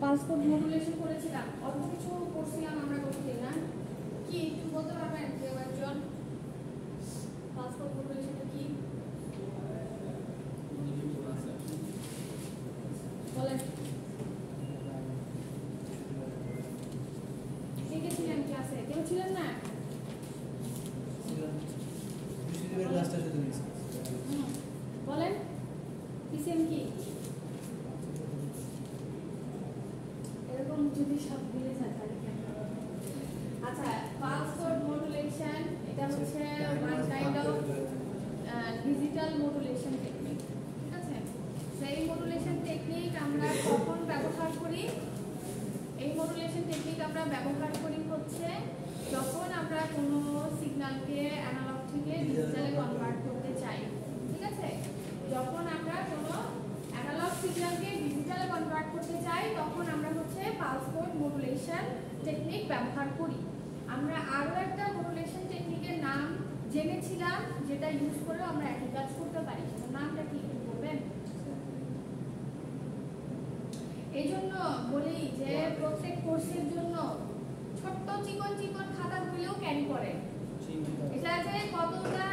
Pulse code modulation করেছিলাম, অল্প কিছু করছিলাম আমরা করতে না কি একটু বলতে পারবেন কেউ একজন পালস কোড মডুলেশনটা কি বলেন? কে কে ছিলেন ক্লাসে? কেউ ছিলেন না? বলেন পিসিএম কি? এরকম যদি সব মিলে যায় তাহলে কেমন? আচ্ছা, পালস কোড মডুলেশন এটা হচ্ছে one kind of digital modulation technique, ঠিক আছে? সেই মডুলেশন টেকনিক আমরা কখন ব্যবহার করি? এই মডুলেশন টেকনিক আমরা ব্যবহার করি হচ্ছে যখন আমরা কোনো সিগন্যালকে অ্যানালগ থেকে ডিজিটালে কনভার্ট করতে চাই, ঠিক আছে? যখন আমরা কোনো অ্যানালগ সিগন্যালকে ডিজিটালে কনভার্ট করতে চাই তখন আমরা হচ্ছে পালস কোড মডুলেশন টেকনিক ব্যবহার করি। আমরা আরও একটা মডুলেশন টেকনিকের নাম জেনেছিলাম যেটা ইউজ করে আমরা একই কাজ করতে পারি, নামটা কি বলবেন? এই জন্য বলি যে প্রত্যেক কোর্সের জন্য ছোট্ট চিকন চিকন খাতাগুলোও ক্যারি করে। এটা যে কতটা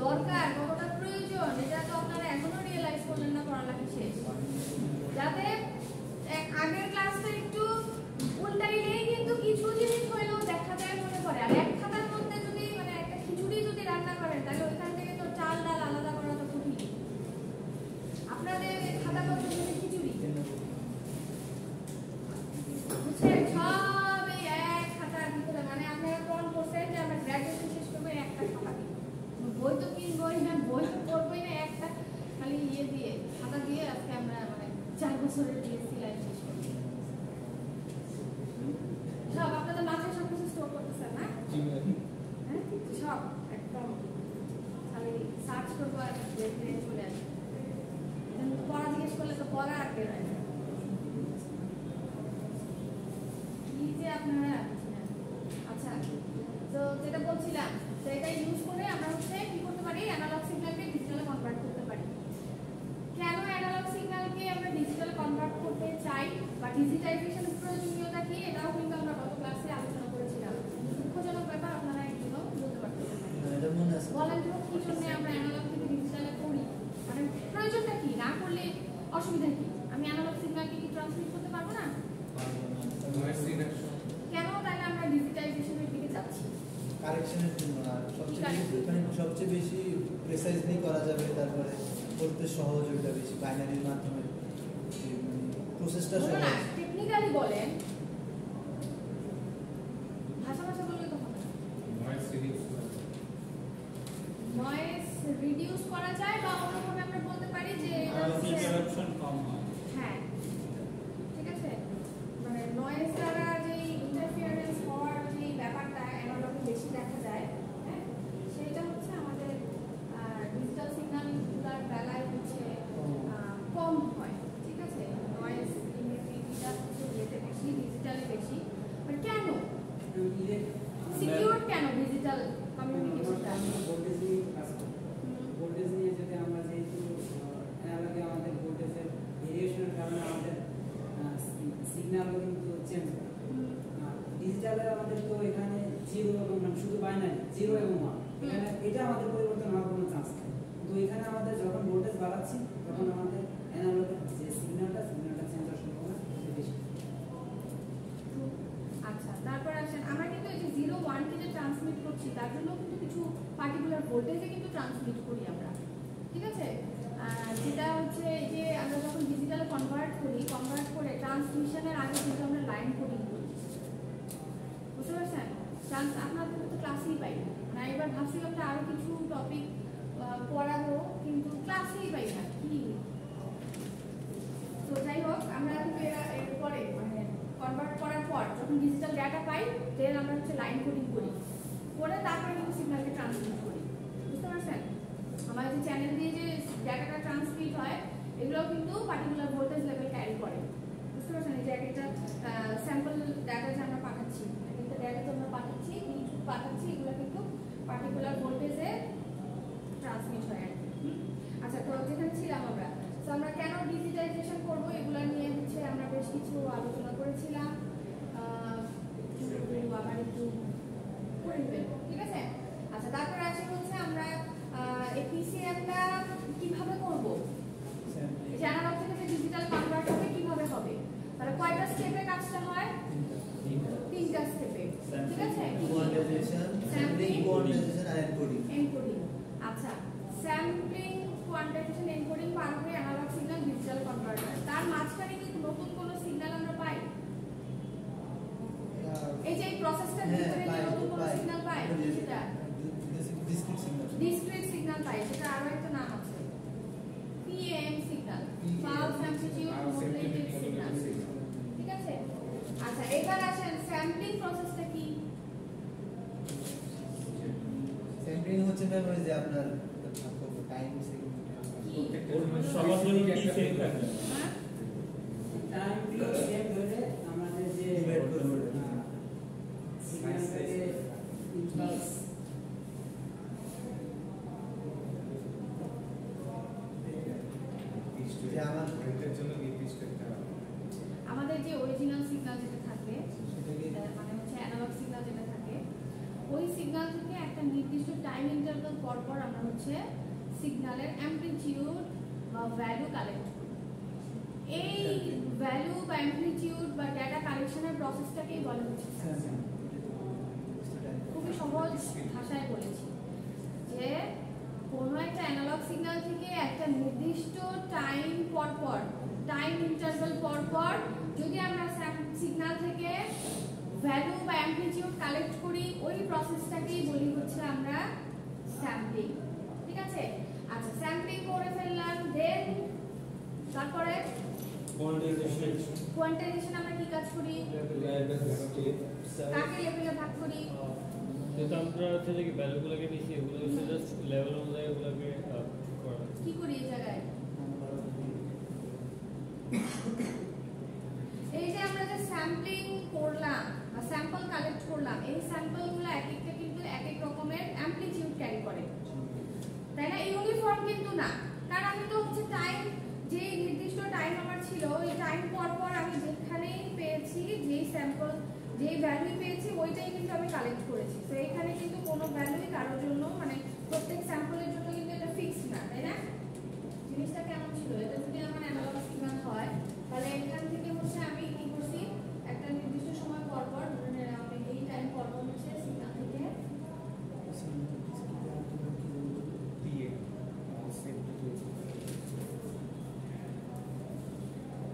দরকার, কতটা প্রয়োজন, এটা তো আপনারা এখনো রিয়েলাইজ করলেন না পড়ালেখা শেষ। যাতে আগের ক্লাসটা একটু উল্টাইলেই কিন্তু কিছু জিনিস হইলেও দেখা যায় মনে পড়ে। আর এক খাতার মধ্যে যদি মানে একটা খিচুড়ি যদি রান্না করেন তাহলে ওইখান থেকে তো চাল ডাল আলাদা করা তো কঠিন। আপনাদের খাতা কত খিচুড়ি বুঝছেন? সব এই এক খাতার ভিতরে, মানে আপনারা কোন কোর্সে যে আমরা গ্র্যাজুয়েশন শেষ করবো একটা খাতা দিয়ে, বই তো কিনবই না, বই তো পড়বই না, একটা খালি ইয়ে দিয়ে খাতা দিয়ে আজকে আমরা মানে 4 বছরের বিএসসি লাইফ শেষ করবো। সব আপনাদের মাথায় সব কিছু স্টোর করতেছেন না? হ্যাঁ, সব একদম খালি সার্চ করবো আর দেখে চলে আসবে। পড়া জিজ্ঞেস করলে তো পড়া আর বের হয় না। আপনারা আচ্ছা, তো যেটা বলছিলাম সেটা ইউজ করে আমরা হচ্ছে কি করতে পারি? অ্যানালগ সিগন্যালকে ডিজিটালে কনভার্ট করতে পারি। কেন অ্যানালগ সিগন্যালকে আমরা ডিজিটাল কনভার্ট করতে চাই বা ডিজিটাইজেশনের প্রয়োজনীয়তা কি, এটাও কিন্তু আমরা গত ক্লাসে আলোচনা করেছিলাম। দুঃখজনক ব্যাপার, আপনারা একদিনও বলতে পারতেছেন না। বলেন তো কি জন্য আমরা অ্যানালগ থেকে ডিজিটালে করি, মানে প্রয়োজনটা কি? না করলে অসুবিধা কি? আমি অ্যানালগ সিগন্যালকে কি ট্রান্সমিট করতে পারবো না? কেন তাহলে আমরা ডিজিটাইজেশনের দিকে যাচ্ছি? কারেকশনের জন্য, আর সবচেয়ে বেশি প্রিসাইজলি করা যাবে, তারপরে করতে সহজ, ওইটা বেশি বাইনারির মাধ্যমে প্রসেসটা সহজ। না টেকনিক্যালি বলেন, ভাষা বললে তো হবে না। নয়েজ রিডিউস করা যায় বা অন্যভাবে আমরা বলতে পারি যে ইন্টারাপশন কম হয়। হ্যাঁ, ঠিক আছে, মানে নয়েজ দ্বারা যে ইন্টারফিয়ারেন্স হওয়ার যে ব্যাপারটা অ্যানালগে বেশি দেখা যায়, হ্যাঁ, সেটা হচ্ছে আমাদের ডিজিটাল সিগন্যালগুলোর বেলায় হচ্ছে কম হয়, ঠিক আছে? নয়েজ ইমিডিয়েটলিটা হচ্ছে যেতে বেশি, ডিজিটালে বেশি। মানে কেন সিকিউর, কেন ডিজিটাল কমিউনিকেশনটা? ভোল্টেজ নিয়ে যদি আমরা যেহেতু অ্যানালগে আমাদের ভোল্টেজের ভেরিয়েশনের কারণে আমাদের সিগন্যালও কিন্তু চেঞ্জ হয়। ডিজিটালে আমাদের তো এখানে 0 এবং 1, শুধু বাইনারি 0 এবং 1, এখানে এটা আমাদের পরিবর্তন হওয়ার কোনো চান্স নেই। তো এখানে আমাদের যখন ভোল্টেজ বাড়াচ্ছি তখন আমাদের অ্যানালগের যে সিগন্যালটা চেঞ্জ হওয়ার সম্ভাবনা বেশি। আচ্ছা, তারপর আসেন আমরা কিন্তু এই যে 0 1 কে যে ট্রান্সমিট করছি তার জন্য কিন্তু কিছু পার্টিকুলার ভোল্টেজে কিন্তু ট্রান্সমিট করি আমরা, ঠিক আছে? যেটা হচ্ছে এই যে আমরা যখন ডিজিটালে কনভার্ট করে ট্রান্সমিশনের আগে কিন্তু আমরা লাইন কোডিং করি, বুঝতে পারছেন? আপনাদের তো ক্লাসেই পাই না, মানে এবার ভাবছিলাম যে আরো কিছু টপিক পড়াবো কিন্তু ক্লাসেই পাই না কি। তো যাই হোক, আমরা কিন্তু এরপরে মানে কনভার্ট করার পর যখন ডিজিটাল ডাটা পাই দেন আমরা হচ্ছে লাইন কোডিং করি, করে তারপরে কিন্তু সিগন্যালকে ট্রান্সমিট করি, বুঝতে পারছেন? আমাদের যে চ্যানেল দিয়ে যে ডাটাটা ট্রান্সমিট হয় এগুলো কিন্তু পার্টিকুলার ভোল্টেজ লেভেল ক্যারি করে, বুঝতে পারছেন? এই যে একটা স্যাম্পল ডাটা যে আমরা পাঠাচ্ছি, একটা ডাটা তো আমরা পাঠাচ্ছি, ইনপুট পাঠাচ্ছি, এগুলো কিন্তু পার্টিকুলার ভোল্টেজে ট্রান্সমিট হয় আর কি। আচ্ছা, তো যেখানে ছিলাম আমরা, তো আমরা কেন ডিজিটাইজেশন করবো এগুলো নিয়ে হচ্ছে আমরা বেশ কিছু আলোচনা আচ্ছা, স্যাম্পলিং, কোয়ান্টাইজেশন, এনকোডিং পার করে অ্যানালগ সিগন্যাল ডিজিটাল কনভার্টার, তার মাঝখানে কি নতুন কোনো সিগন্যাল আমরা পাই? এই যে এই প্রসেসটার ভিতরে কি নতুন কোনো সিগন্যাল পাই? সেটা ডিসক্রিট সিগন্যাল, ডিসক্রিট সিগন্যাল পাই, সেটা আরো একটা নাম আছে, PM signal, pulse amplitude modulated signal. ঠিক আছে? আচ্ছা, এবার আসেন স্যাম্পলিং প্রসেসটা কি? স্যাম্পলিং হচ্ছে ম্যাম ওই যে আপনার টাইম সবার জন্য কি সেম থাকে? হ্যাঁ, টাইম পিরিয়ড সেম ধরে আমাদের যে সিগন্যালটাকে ইম্পালস যে আমার আমাদের যে অরিজিনাল সিগন্যাল যেটা থাকে, সেটাকে মানে হচ্ছে অ্যানালগ সিগন্যাল যেটা থাকে, ওই সিগন্যাল থেকে একটা নির্দিষ্ট টাইম ইন্টারভাল পর পর আমরা হচ্ছে সিগন্যালের অ্যামপ্লিটিউড বা ভ্যালু কালেক্ট করি। এই ভ্যালু বা অ্যামপ্লিটিউড বা ডেটা কালেকশনের প্রসেসটাকেই বলা হচ্ছে স্যাম্পলিং। খুবই সহজ ভাষায় বলেছি যে কোনো একটা অ্যানালগ সিগন্যাল থেকে একটা নির্দিষ্ট টাইম পর পর, টাইম ইন্টারভাল পর পর যদি আমরা সিগন্যাল থেকে ভ্যালু বা অ্যামপ্লিটিউড কালেক্ট করি, ওই প্রসেসটাকেই বলি হচ্ছে আমরা স্যাম্পলিং। ঠিক আছে? আচ্ছা, স্যাম্পলিং করে ফেললাম, দেন তারপরে কোয়ান্টাইজেশন আমরা কি কাজ করি? কাকে লেভেলে ভাগ করি? যেটা আমরা হচ্ছে যে ভ্যালুগুলোকে নিছি, এগুলো হচ্ছে জাস্ট লেভেল অনুযায়ী এগুলোকে করা। কি করি এই জায়গায়? এই যে আমরা যে স্যাম্পলিং করলাম বা স্যাম্পল কালেক্ট করলাম, এই স্যাম্পলগুলো এক একটা কিন্তু এক এক রকমের অ্যামপ্লিটিউড ক্যারি করে, তাই না? ইউনিফর্ম কিন্তু না, কারণ আমি তো হচ্ছে টাইম, যে নির্দিষ্ট টাইম আমার ছিল, ওই টাইম পর পর আমি যেখানেই পেয়েছি, যেই স্যাম্পল, যেই ভ্যালুই পেয়েছি, ওইটাই কিন্তু আমি কালেক্ট করেছি। তো এখানে কিন্তু কোনো ভ্যালুই কারোর জন্য, মানে প্রত্যেক স্যাম্পলের জন্য কিন্তু এটা ফিক্সড না, তাই না? জিনিসটা কেমন ছিল? এটা যদি আমার অ্যানালগ সিগন্যাল হয়, তাহলে এখান থেকে হচ্ছে আমি কি করছি, একটা নির্দিষ্ট সময় পর পর, ধরে নিলাম আমি এই টাইম পর পর হচ্ছে সিগন্যাল থেকে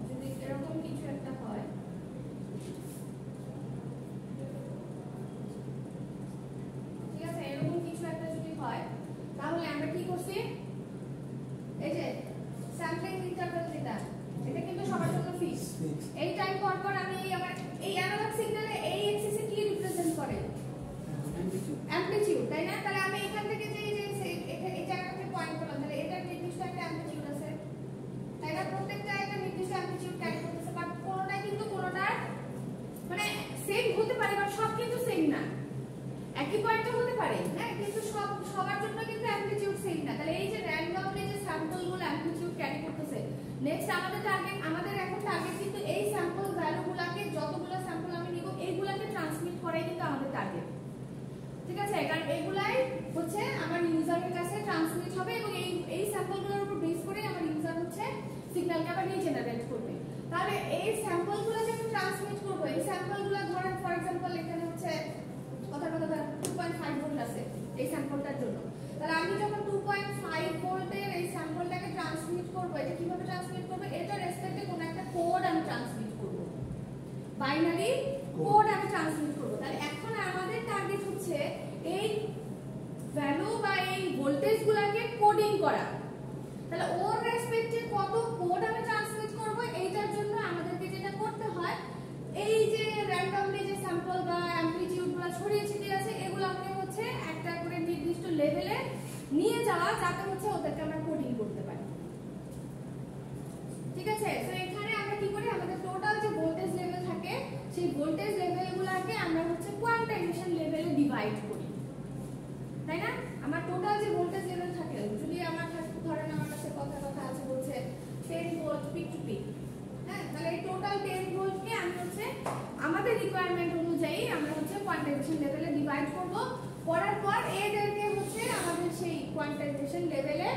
যদি এরকম কিছু একটা হয়, ঠিক আছে, এরকম কিছু একটা যদি হয়, তাহলে আমরা কি করছি, এই যে স্যাম্পলিং ইন্টারভাল যেটা, এটা কিন্তু সবার জন্য ফিক্স। এই টাইম পর পর আমি আমার এই অ্যানালগ সিগন্যালে এই এক্সিসে কি রিপ্রেজেন্ট করে? অ্যামপ্লিটিউড, তাই না? তাহলে আমি এখান থেকে যে এই জায়গাটাকে পয়েন্ট করলাম, তাহলে এটার নির্দিষ্ট একটা অ্যামপ্লিটিউড আছে, তাই না? প্রত্যেকটা একটা নির্দিষ্ট অ্যামপ্লিটিউড ক্যারি করতেছে, বাট কোনোটাই কিন্তু কোনোটার মানে সেম হতে পারে, বাট সব কিন্তু সেম না। একই পয়েন্টে হতে পারে, হ্যাঁ, কিন্তু সবার জন্য কিন্তু অ্যামপ্লিটিউড সেম না। তাহলে এই যে র্যান্ডমলি যে স্যাম্পলগুলো অ্যামপ্লিটিউড ক্যারি করতেছে, নেক্সট আমাদের এখন টার্গেট কিন্তু এই স্যাম্পল ভ্যালুগুলোকে, যতগুলো স্যাম্পল আমি নিব, এইগুলোকে ট্রান্সমিট করাই কিন্তু আমাদের টার্গেট। ঠিক আছে? কারণ এইগুলাই হচ্ছে আমার ইউজারের কাছে ট্রান্সমিট হবে, এবং এই স্যাম্পলগুলোর উপর বেস করে আমার ইউজার হচ্ছে সিগন্যালকে আবার রিজেনারেট করবে। তাহলে এই স্যাম্পলগুলো যে আমি ট্রান্সমিট করব, এই স্যাম্পলগুলো ধরেন ফর এক্সাম্পল এখানে হচ্ছে কথা 2.5 ভোল্ট আছে এই স্যাম্পলটার জন্য। তাহলে আমি যখন 2.5 ভোল্টের এই স্যাম্পলটাকে ট্রান্সমিট করব, এটা কিভাবে ট্রান্সমিট করব? এটা রেসপেক্টে কোনো একটা কোড আমি ট্রান্সমিট করব, বাইনারি কোড আমি ট্রান্সমিট করব। তাহলে এখন আমাদের টার্গেট হচ্ছে এই ভ্যালু বা এই ভোল্টেজগুলোকে কোডিং করা। তাহলে ওর রেসপেক্টে কত কোড আমি ট্রান্সমিট করব, এইটার জন্য আমাদেরকে যেটা করতে হয়, এই যে র্যান্ডমলি যে স্যাম্পল বা অ্যামপ্লিটিউডগুলো ছড়িয়ে ছিটিয়ে আছে, এগুলো আমাকে হচ্ছে একটা করে নির্দিষ্ট লেভেলে নিয়ে যাওয়া, যাতে হচ্ছে ওদেরকে আমরা কোডিং করতে পারি। ঠিক আছে? তো এখানে আমরা কি করি, আমাদের টোটাল যে ভোল্টেজ লেভেল থাকে, সেই ভোল্টেজ লেভেলগুলোকে আমরা হচ্ছে কোয়ান্টাইজেশন লেভেলে ডিভাইড করি, তাই না? আমার টোটাল যে ভোল্টেজ লেভেল থাকে, যদি আমার ধরেন আমার কাছে কথা আছে বলছে 10 ভোল্ট পিক টু পিক, হ্যাঁ, তাহলে এই টোটাল 10 ভোল্টকে আমি হচ্ছে আমাদের রিকোয়ারমেন্ট অনুযায়ী আমরা হচ্ছে কোয়ান্টাইজেশন লেভেলে ডিভাইড করব। করার পর এদেরকে হচ্ছে আমাদের সেই কোয়ান্টাইজেশন লেভেলে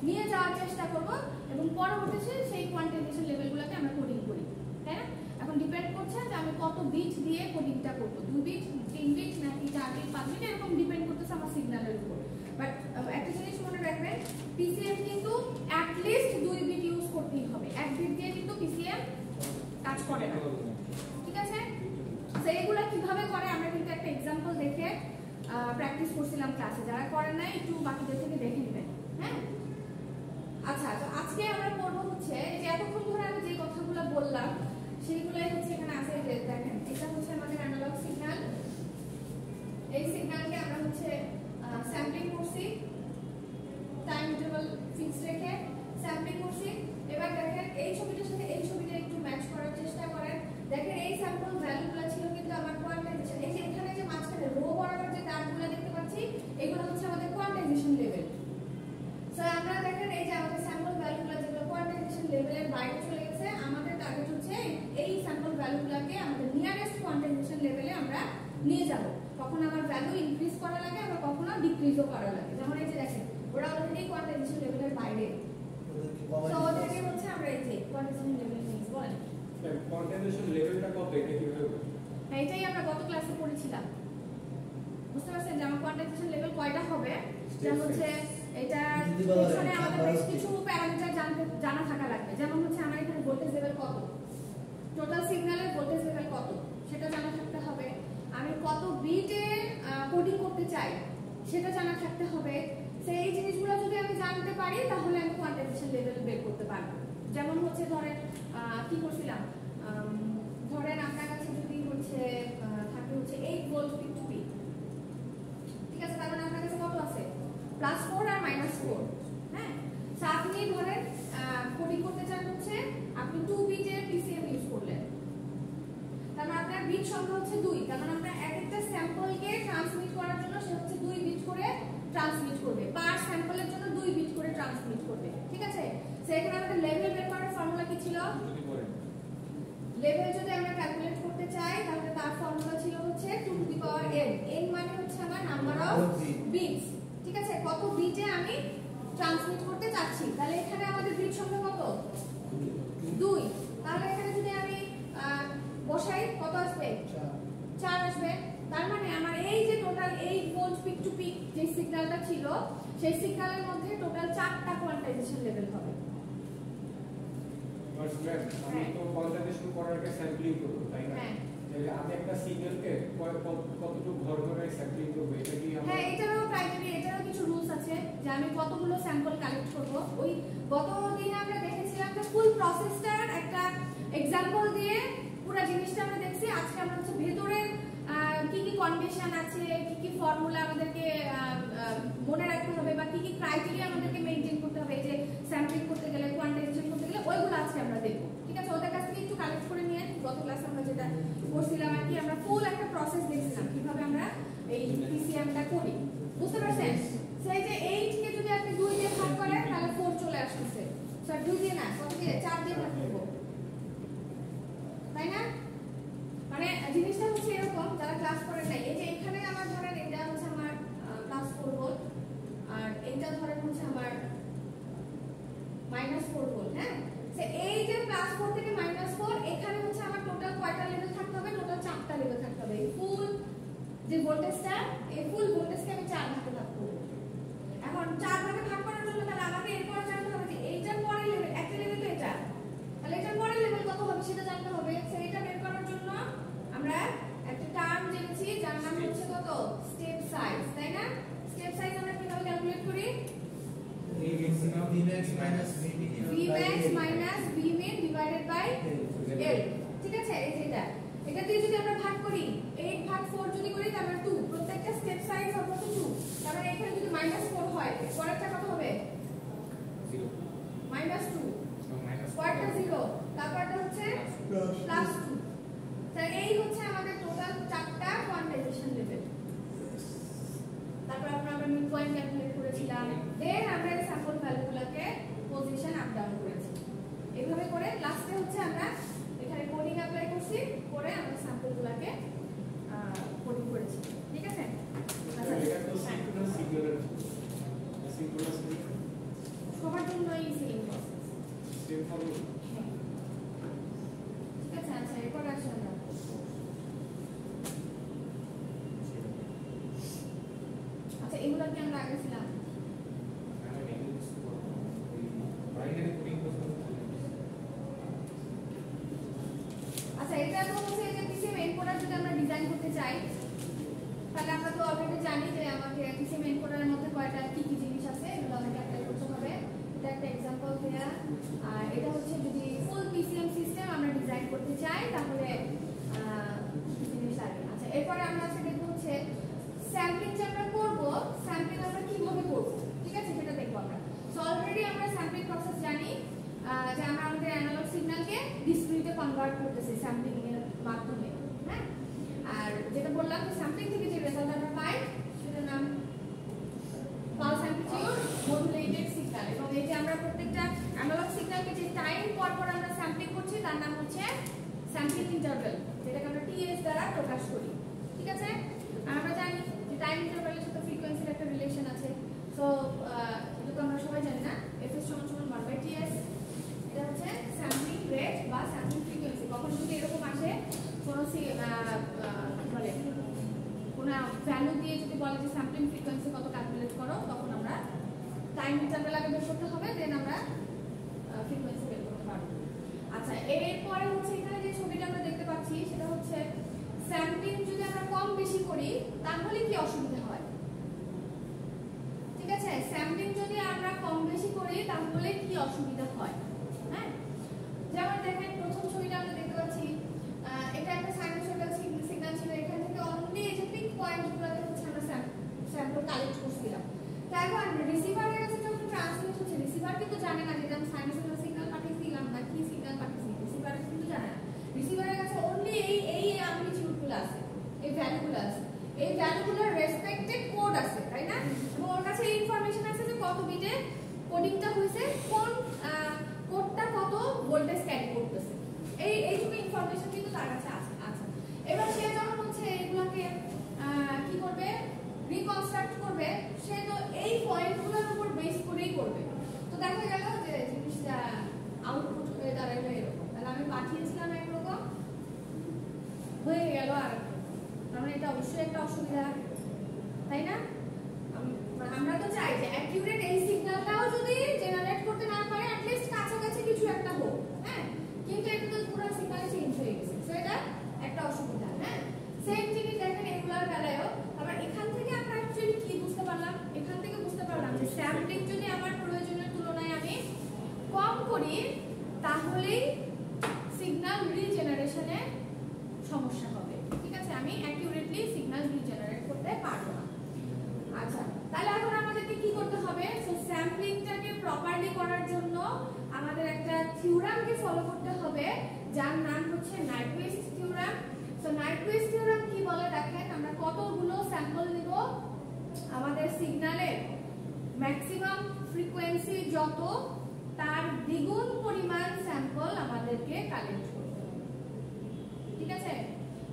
নিয়ে যাওয়ার চেষ্টা করব, এবং পরবর্তীতে সেই কোয়ান্টাইজেশন লেভেলগুলোকে আমরা কোডিং করি, তাই না? এখন ডিপেন্ড করছে যে আমি কত বিট দিয়ে কোডিংটা করব, 2 বিট, 3 বিট, নাকি 4 বিট, 5 বিট, এরকম ডিপেন্ড করতেছে আমার সিগন্যালের উপর। বাট একটা জিনিস মনে রাখবেন, পিসিএম কিন্তু অ্যাট লিস্ট 2 বিট ইউজ করতেই হবে। 1 বিট দিয়ে কিন্তু পিসিএম কাজ করে না, ঠিক আছে? সেইগুলো কিভাবে করে আমরা কিন্তু একটা एग्जांपल দেখে প্র্যাকটিস করছিলাম ক্লাসে। যারা করেন নাই একটু বাকিদের থেকে দেখে নেবেন, হ্যাঁ? আচ্ছা, তো আজকে আমরা পড়ব হচ্ছে যে এতক্ষণ ধরে আমি যে কথাগুলো বললাম সেইগুলাই হচ্ছে এখানে আছে। যে দেখেন, এটা হচ্ছে আমাদের অ্যানালগ সিগন্যাল। এই সিগন্যালকে আমরা হচ্ছে স্যাম্পলিং করছি, টাইম ইন্টারভাল ফিক্স রেখে স্যাম্পলিং করছি। এবার দেখেন এই ছবিটার সাথে এই ছবিটা একটু ম্যাচ করার চেষ্টা করেন। দেখেন এই স্যাম্পল ভ্যালুগুলো ছিল কিন্তু আমার কোয়ান্টাইজেশন। এই যে এখানে যে মাঝখানে রো বরাবর যে দাগগুলো দেখতে পাচ্ছি এগুলো হচ্ছে আমাদের কোয়ান্টাইজেশন লেভেল। সো আমরা দেখেন এই যে আমাদের স্যাম্পল ভ্যালুগুলো যেগুলো কোয়ান্টাইজেশন লেভেলের বাইরে চলে গেছে, আমাদের টার্গেট হচ্ছে এই স্যাম্পল ভ্যালুগুলোকে আমাদের নিয়ারেস্ট কোয়ান্টাইজেশন লেভেলে আমরা নিয়ে যাব। কখনো আমার ভ্যালু ইনক্রিজ করা লাগে, আবার কখনো ডিক্রিজও করা লাগে। যেমন এই যে দেখেন ওরা অলরেডি কোয়ান্টাইজেশন লেভেলের বাইরে, সো ওদেরকে হচ্ছে আমরা এই যে কোয়ান্টাইজেশন লেভেল নিয়ে বলেন। কোয়ান্টাইজেশন লেভেলটা কত, এটা কিভাবে হবে? হ্যাঁ, এটাই আমরা গত ক্লাসে পড়েছিলাম। বুঝতে পারছেন যে আমার কোয়ান্টাইজেশন লেভেল কয়টা হবে? যেমন হচ্ছে এটা এখানে আমাদের বেশ কিছু প্যারামিটার জানা থাকা লাগবে। যেমন হচ্ছে আমার এখানে ভোল্টেজ লেভেল কত, টোটাল সিগন্যালের ভোল্টেজ লেভেল কত সেটা জানা থাকতে হবে। আমি কত বিটে কোডিং করতে চাই সেটা জানা থাকতে হবে। সেই জিনিসগুলো যদি আমি জানতে পারি তাহলে আমি কোয়ান্টাইজেশন লেভেল বের করতে পারবো। যেমন হচ্ছে ধরেন কি করছিলাম, ধরেন আপনার কাছে যদি হচ্ছে থাকে হচ্ছে 8 ভোল্ট পিক টু পিক, ঠিক আছে? তার মানে আপনার কাছে কত আছে? +4 আর -4, হ্যাঁ? সো আপনি ধরেন কোডিং করতে চান হচ্ছে আপনি 2 বিটের পিসিএম ইউজ করলেন, তার মানে আপনার বিট সংখ্যা হচ্ছে 2। তার মানে আপনার একটা স্যাম্পলকে ট্রান্সমিট করার জন্য সে হচ্ছে 2 বিট করে ট্রান্সমিট করবে, পার স্যাম্পলের জন্য 2 বিট করে ট্রান্সমিট করবে, ঠিক আছে? সো এখানে আমাদের লেভেল বের করার ফর্মুলা কি ছিল? লেভেল যদি আমরা ক্যালকুলেট করতে চাই তাহলে তার ফর্মুলা ছিল হচ্ছে 2 to the power n। n মানে হচ্ছে আমার নাম্বার অফ বিটস, ঠিক আছে? কত বিটে আমি ট্রান্সমিট করতে চাচ্ছি। তাহলে এখানে আমাদের বিট সংখ্যা কত? 2। তাহলে এখানে যদি আমি বসাই কত আসবে? 4 আসবে। তার মানে আমার এই যে total 8 volt peak to peak যে সিগন্যালটা ছিল সেই সিগন্যালের মধ্যে টোটাল 4টা কোয়ান্টাইজেশন লেভেল হবে। আমি তো কোয়ান্টাইজেশন করার আগে স্যাম্পলিং করব, তাই না? তাহলে আমি একটা সিগন্যালকে কতটুকু ভর করে স্যাম্পলিং করব, এটা কি আমরা? হ্যাঁ, এটারও ক্রাইটেরিয়া, এটারও কিছু রুলস আছে যে আমি কতগুলো স্যাম্পল কালেক্ট করব। ওই গত দিনে আমরা দেখেছিলাম যে ফুল প্রসেসটার একটা एग्जांपल দিয়ে পুরো জিনিসটা আমরা দেখছি। আজকে আমরা হচ্ছে ভেতরের কি কি কন্ডিশন আছে, কি কি ফর্মুলা আমাদেরকে মনে রাখতে হবে বা কি কি ক্রাইটেরিয়া আমাদেরকে মেইনটেইন করতে হবে যে স্যাম্পলিং করতে গেলে, কোয়ান্টাইজেশন করতে গেলে, ওইগুলো আজকে আমরা দেখব, ঠিক আছে? ওদের কাছ থেকে একটু কালেক্ট করে নিয়ে গত ক্লাসে আমরা যেটা করছিলাম আর কি, আমরা ফুল একটা প্রসেস দেখছিলাম কিভাবে আমরা এই পিসিএমটা করি। বুঝতে পারছেন? সেই যে 8 কে যদি আপনি 2 দিয়ে ভাগ করেন তাহলে 4 চলে আসছে। স্যার 2 দিয়ে না, কত দিয়ে? 4 দিয়ে ভাগ করব, তাই না? মানে জিনিসটা হচ্ছে এরকম, যারা ক্লাস করেন নাই, এই যে এখানে আমার ধরেন এটা হচ্ছে আমার +4 ভোল্ট আর এটা ধরেন হচ্ছে আমার -4 ভোল্ট, হ্যাঁ? সে এই যে +4 থেকে -4 এখানে হচ্ছে আমার টোটাল কয়টা লেভেল থাকতে হবে? টোটাল 4টা লেভেল থাকতে হবে। এই ফুল যে ভোল্টেজটা, এই ফুল ভোল্টেজকে আমি 4 ভাগে ভাগ করব। এখন 4 ভাগে ভাগ করার জন্য তাহলে আমাকে এরপর জানতে হবে যে এইটার পরের লেভেল, একটা লেভেল তো এটা, তাহলে এটার পরের লেভেল কত হবে সেটা জানতে হবে। সেটা বের করার জন্য আমরা একটা টার্ম জেনেছি যার নাম হচ্ছে কত? স্টেপ সাইজ, তাই না? স্টেপ সাইজ আমরা কিভাবে ক্যালকুলেট করি? Vmax minus Vmin divided by L, ঠিক আছে? এই যেটা, এটা দিয়ে যদি আমরা ভাগ করি 8 ভাগ 4 যদি করি তার মানে 2, প্রত্যেকটা স্টেপ সাইজ হবে 2। তার মানে এখানে যদি -4 হয় পরেরটা কত হবে? 0 -2, পরেরটা 0, তারপরটা হচ্ছে +2। তাহলে এই হচ্ছে আমাদের টোটাল 4টা কোয়ান্টাইজেশন লেভেল। তারপর আমরা মিড পয়েন্ট ক্যালকুলেট করেছিলাম, দেন আমরা এই স্যাম্পল ভ্যালুগুলোকে পজিশন আপ ডাউন করেছি। এইভাবে করে লাস্টে হচ্ছে আমরা এখানে কোডিং অ্যাপ্লাই করছি, করে আমরা স্যাম্পলগুলোকে কোডিং করেছি, ঠিক আছে? আচ্ছা, এটা তো সিঙ্ক্রোনাস সিগন্যাল, সিঙ্ক্রোনাস সবার জন্যই সেম প্রসেস, সেম ফর্মুলা। ঠিক আছে? আচ্ছা, এরপর আসি আমরা আচ্ছা এগুলো কি আমরা আগে ছিলাম? চাই, তাহলে আমরা তো অলরেডি জানি যে আমাকে পিসিএম এনকোডারের মধ্যে কয়টা কি কি জিনিস আছে, এগুলো আমাকে অ্যাপ্লাই করতে হবে। এটা একটা এক্সাম্পল দেয়া। আর এটা হচ্ছে যদি ফুল পিসিএম সিস্টেম আমরা ডিজাইন করতে চাই তাহলে জিনিস লাগে। আচ্ছা, এরপরে আমরা আজকে দেখবো হচ্ছে স্যাম্পলিং যে আমরা করবো, স্যাম্পলিং আমরা কিভাবে করবো, ঠিক আছে, সেটা দেখবো আমরা। সো অলরেডি আমরা স্যাম্পলিং প্রসেস জানি যে আমরা আমাদের অ্যানালগ সিগন্যালকে ডিসক্রিটে কনভার্ট করতেছি স্যাম্পলিং এর মাধ্যমে, হ্যাঁ। আর যেটা বললাম যে স্যাম্পলিং থেকে যে রেজাল্ট আমরা পাই সেটার নাম পালস অ্যাম্পলিটিউড মডুলেটেড সিগন্যাল। এবং এই যে আমরা প্রত্যেকটা অ্যানালগ সিগন্যালকে যে টাইম পর পর আমরা স্যাম্পলিং করছি তার নাম হচ্ছে স্যাম্পলিং ইন্টারভ্যাল, যেটাকে আমরা টিএস দ্বারা প্রকাশ করি, ঠিক আছে। আর আমরা জানি যে টাইম ইন্টারভ্যালের সাথে ফ্রিকোয়েন্সির একটা রিলেশন আছে। সো এটা তো আমরা সবাই জানি না, এফএস সমান 1/ts। এটা হচ্ছে স্যাম্পলিং রেট বা স্যাম্পলিং ফ্রিকোয়েন্সি। কখন যদি এরকম আসে কোনো বলে কোনো ভ্যালু দিয়ে যদি বলে যে স্যাম্পলিং ফ্রিকোয়েন্সি কত ক্যালকুলেট করো, তখন আমরা টাইম ইন্টারভ্যাল আগে বের করতে হবে, দেন আমরা ফ্রিকোয়েন্সি বের করতে পারবো। আচ্ছা, এরপরে হচ্ছে এখানে যে ছবিটা আমরা দেখতে পাচ্ছি সেটা হচ্ছে স্যাম্পলিং যদি আমরা কম বেশি করি তাহলে কি অসুবিধা হয়, ঠিক আছে। স্যাম্পলিং যদি আমরা কম বেশি করি তাহলে কি অসুবিধা হয়, হ্যাঁ। যেমন দেখেন প্রথম ছবিটা আমরা দেখতে পাচ্ছি, এটা একটা সাইনোসয়েডাল সিগন্যাল ছিল, এখান থেকে অনলি এই যে পিক পয়েন্টগুলোতে হচ্ছে আমরা স্যাম্পল কালেক্ট করছিলাম। তারপর রিসিভারের কাছে যখন ট্রান্সমিট হচ্ছে, রিসিভার কিন্তু জানে না যে আমি সাইনোসয়েডাল সিগন্যাল পাঠিয়েছিলাম না কি সিগন্যাল পাঠিয়েছি, রিসিভার কিন্তু জানে না। রিসিভারের কাছে অনলি এই অ্যামপ্লিটিউডগুলো আছে, এই ভ্যালুগুলো আছে, এই ভ্যালুগুলোর রেসপেক্টেড কোড আছে, তাই না। এবং ওর কাছে এই ইনফরমেশন আছে যে কত বিটে কোডিংটা হয়েছে, কোন কোডটা কত ভোল্টেজ ক্যারি করতেছে, এইটুকু ইনফরমেশন কিন্তু তার কাছে আছে। আচ্ছা, এবার সে যখন হচ্ছে এগুলোকে কি করবে, রিকনস্ট্রাক্ট করবে, সে তো এই পয়েন্টগুলোর উপর বেস করেই করবে। তো দেখা গেল যে জিনিসটা আউটপুট হয়ে দাঁড়ালো এরকম, তাহলে আমি পাঠিয়েছিলাম একরকম, হয়ে গেল আর, মানে এটা অবশ্যই একটা অসুবিধা, তাই না। আমরা তো চাই যে অ্যাকিউরেট এই সিগন্যালটাও যদি জেনারেট করতে না পারে অ্যাটলিস্ট কাছাকাছি কিছু একটা হোক, হ্যাঁ। কিন্তু এটা তো পুরো সিগন্যাল চেঞ্জ হয়ে গেছে, সো এটা একটা অসুবিধা, হ্যাঁ। সেম জিনিস দেখেন এগুলার বেলায়ও। আবার এখান থেকে আমরা অ্যাকচুয়ালি কি বুঝতে পারলাম, এখান থেকে বুঝতে পারলাম যে স্যাম্পলিং যদি আমার প্রয়োজনের তুলনায় আমি কম করি তাহলেই সিগন্যাল রিজেনারেশনে সমস্যা হবে, ঠিক আছে, আমি অ্যাকিউরেটলি সিগন্যাল রিজেনারেট করতে পারবো না। আচ্ছা, তাহলে এখন আমাদেরকে কি করতে হবে, সো স্যাম্পলিংটাকে প্রপারলি করার জন্য আমাদের একটা থিওরামকে ফলো করতে হবে যার নাম হচ্ছে নাইকুইস্ট থিওরাম। সো নাইকুইস্ট থিওরাম কি বলে দেখেন, আমরা কতগুলো স্যাম্পল নিব, আমাদের সিগন্যালের ম্যাক্সিমাম ফ্রিকোয়েন্সি যত তার দ্বিগুণ পরিমাণ স্যাম্পল আমাদেরকে কালেক্ট করতে হবে, ঠিক আছে।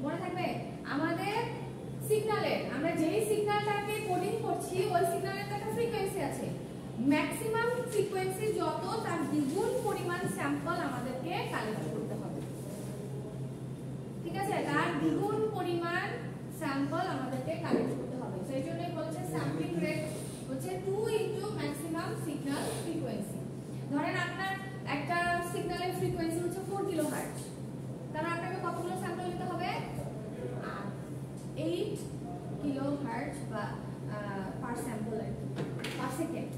মনে থাকবে আমাদের সিগন্যালের, আমরা যেই সিগন্যালটাকে কোডিং করছি ওই সিগন্যালের একটা ফ্রিকোয়েন্সি আছে, ম্যাক্সিমাম ফ্রিকোয়েন্সি যত তার দ্বিগুণ পরিমাণ স্যাম্পল আমাদেরকে কালেক্ট করতে হবে, ঠিক আছে, তার দ্বিগুণ পরিমাণ স্যাম্পল আমাদেরকে কালেক্ট করতে হবে। সেই জন্যই বলছে স্যাম্পলিং রেট হচ্ছে 2 ইনটু ম্যাক্সিমাম সিগন্যাল ফ্রিকোয়েন্সি। ধরেন আপনার একটা সিগন্যালের ফ্রিকোয়েন্সি হচ্ছে 4 কিলোহার্টজ, তাহলে আপনাকে কতগুলো স্যাম্পল নিতে হবে, 8 কিলোহার্টজ বা পার স্যাম্পল পার সেকেন্ড,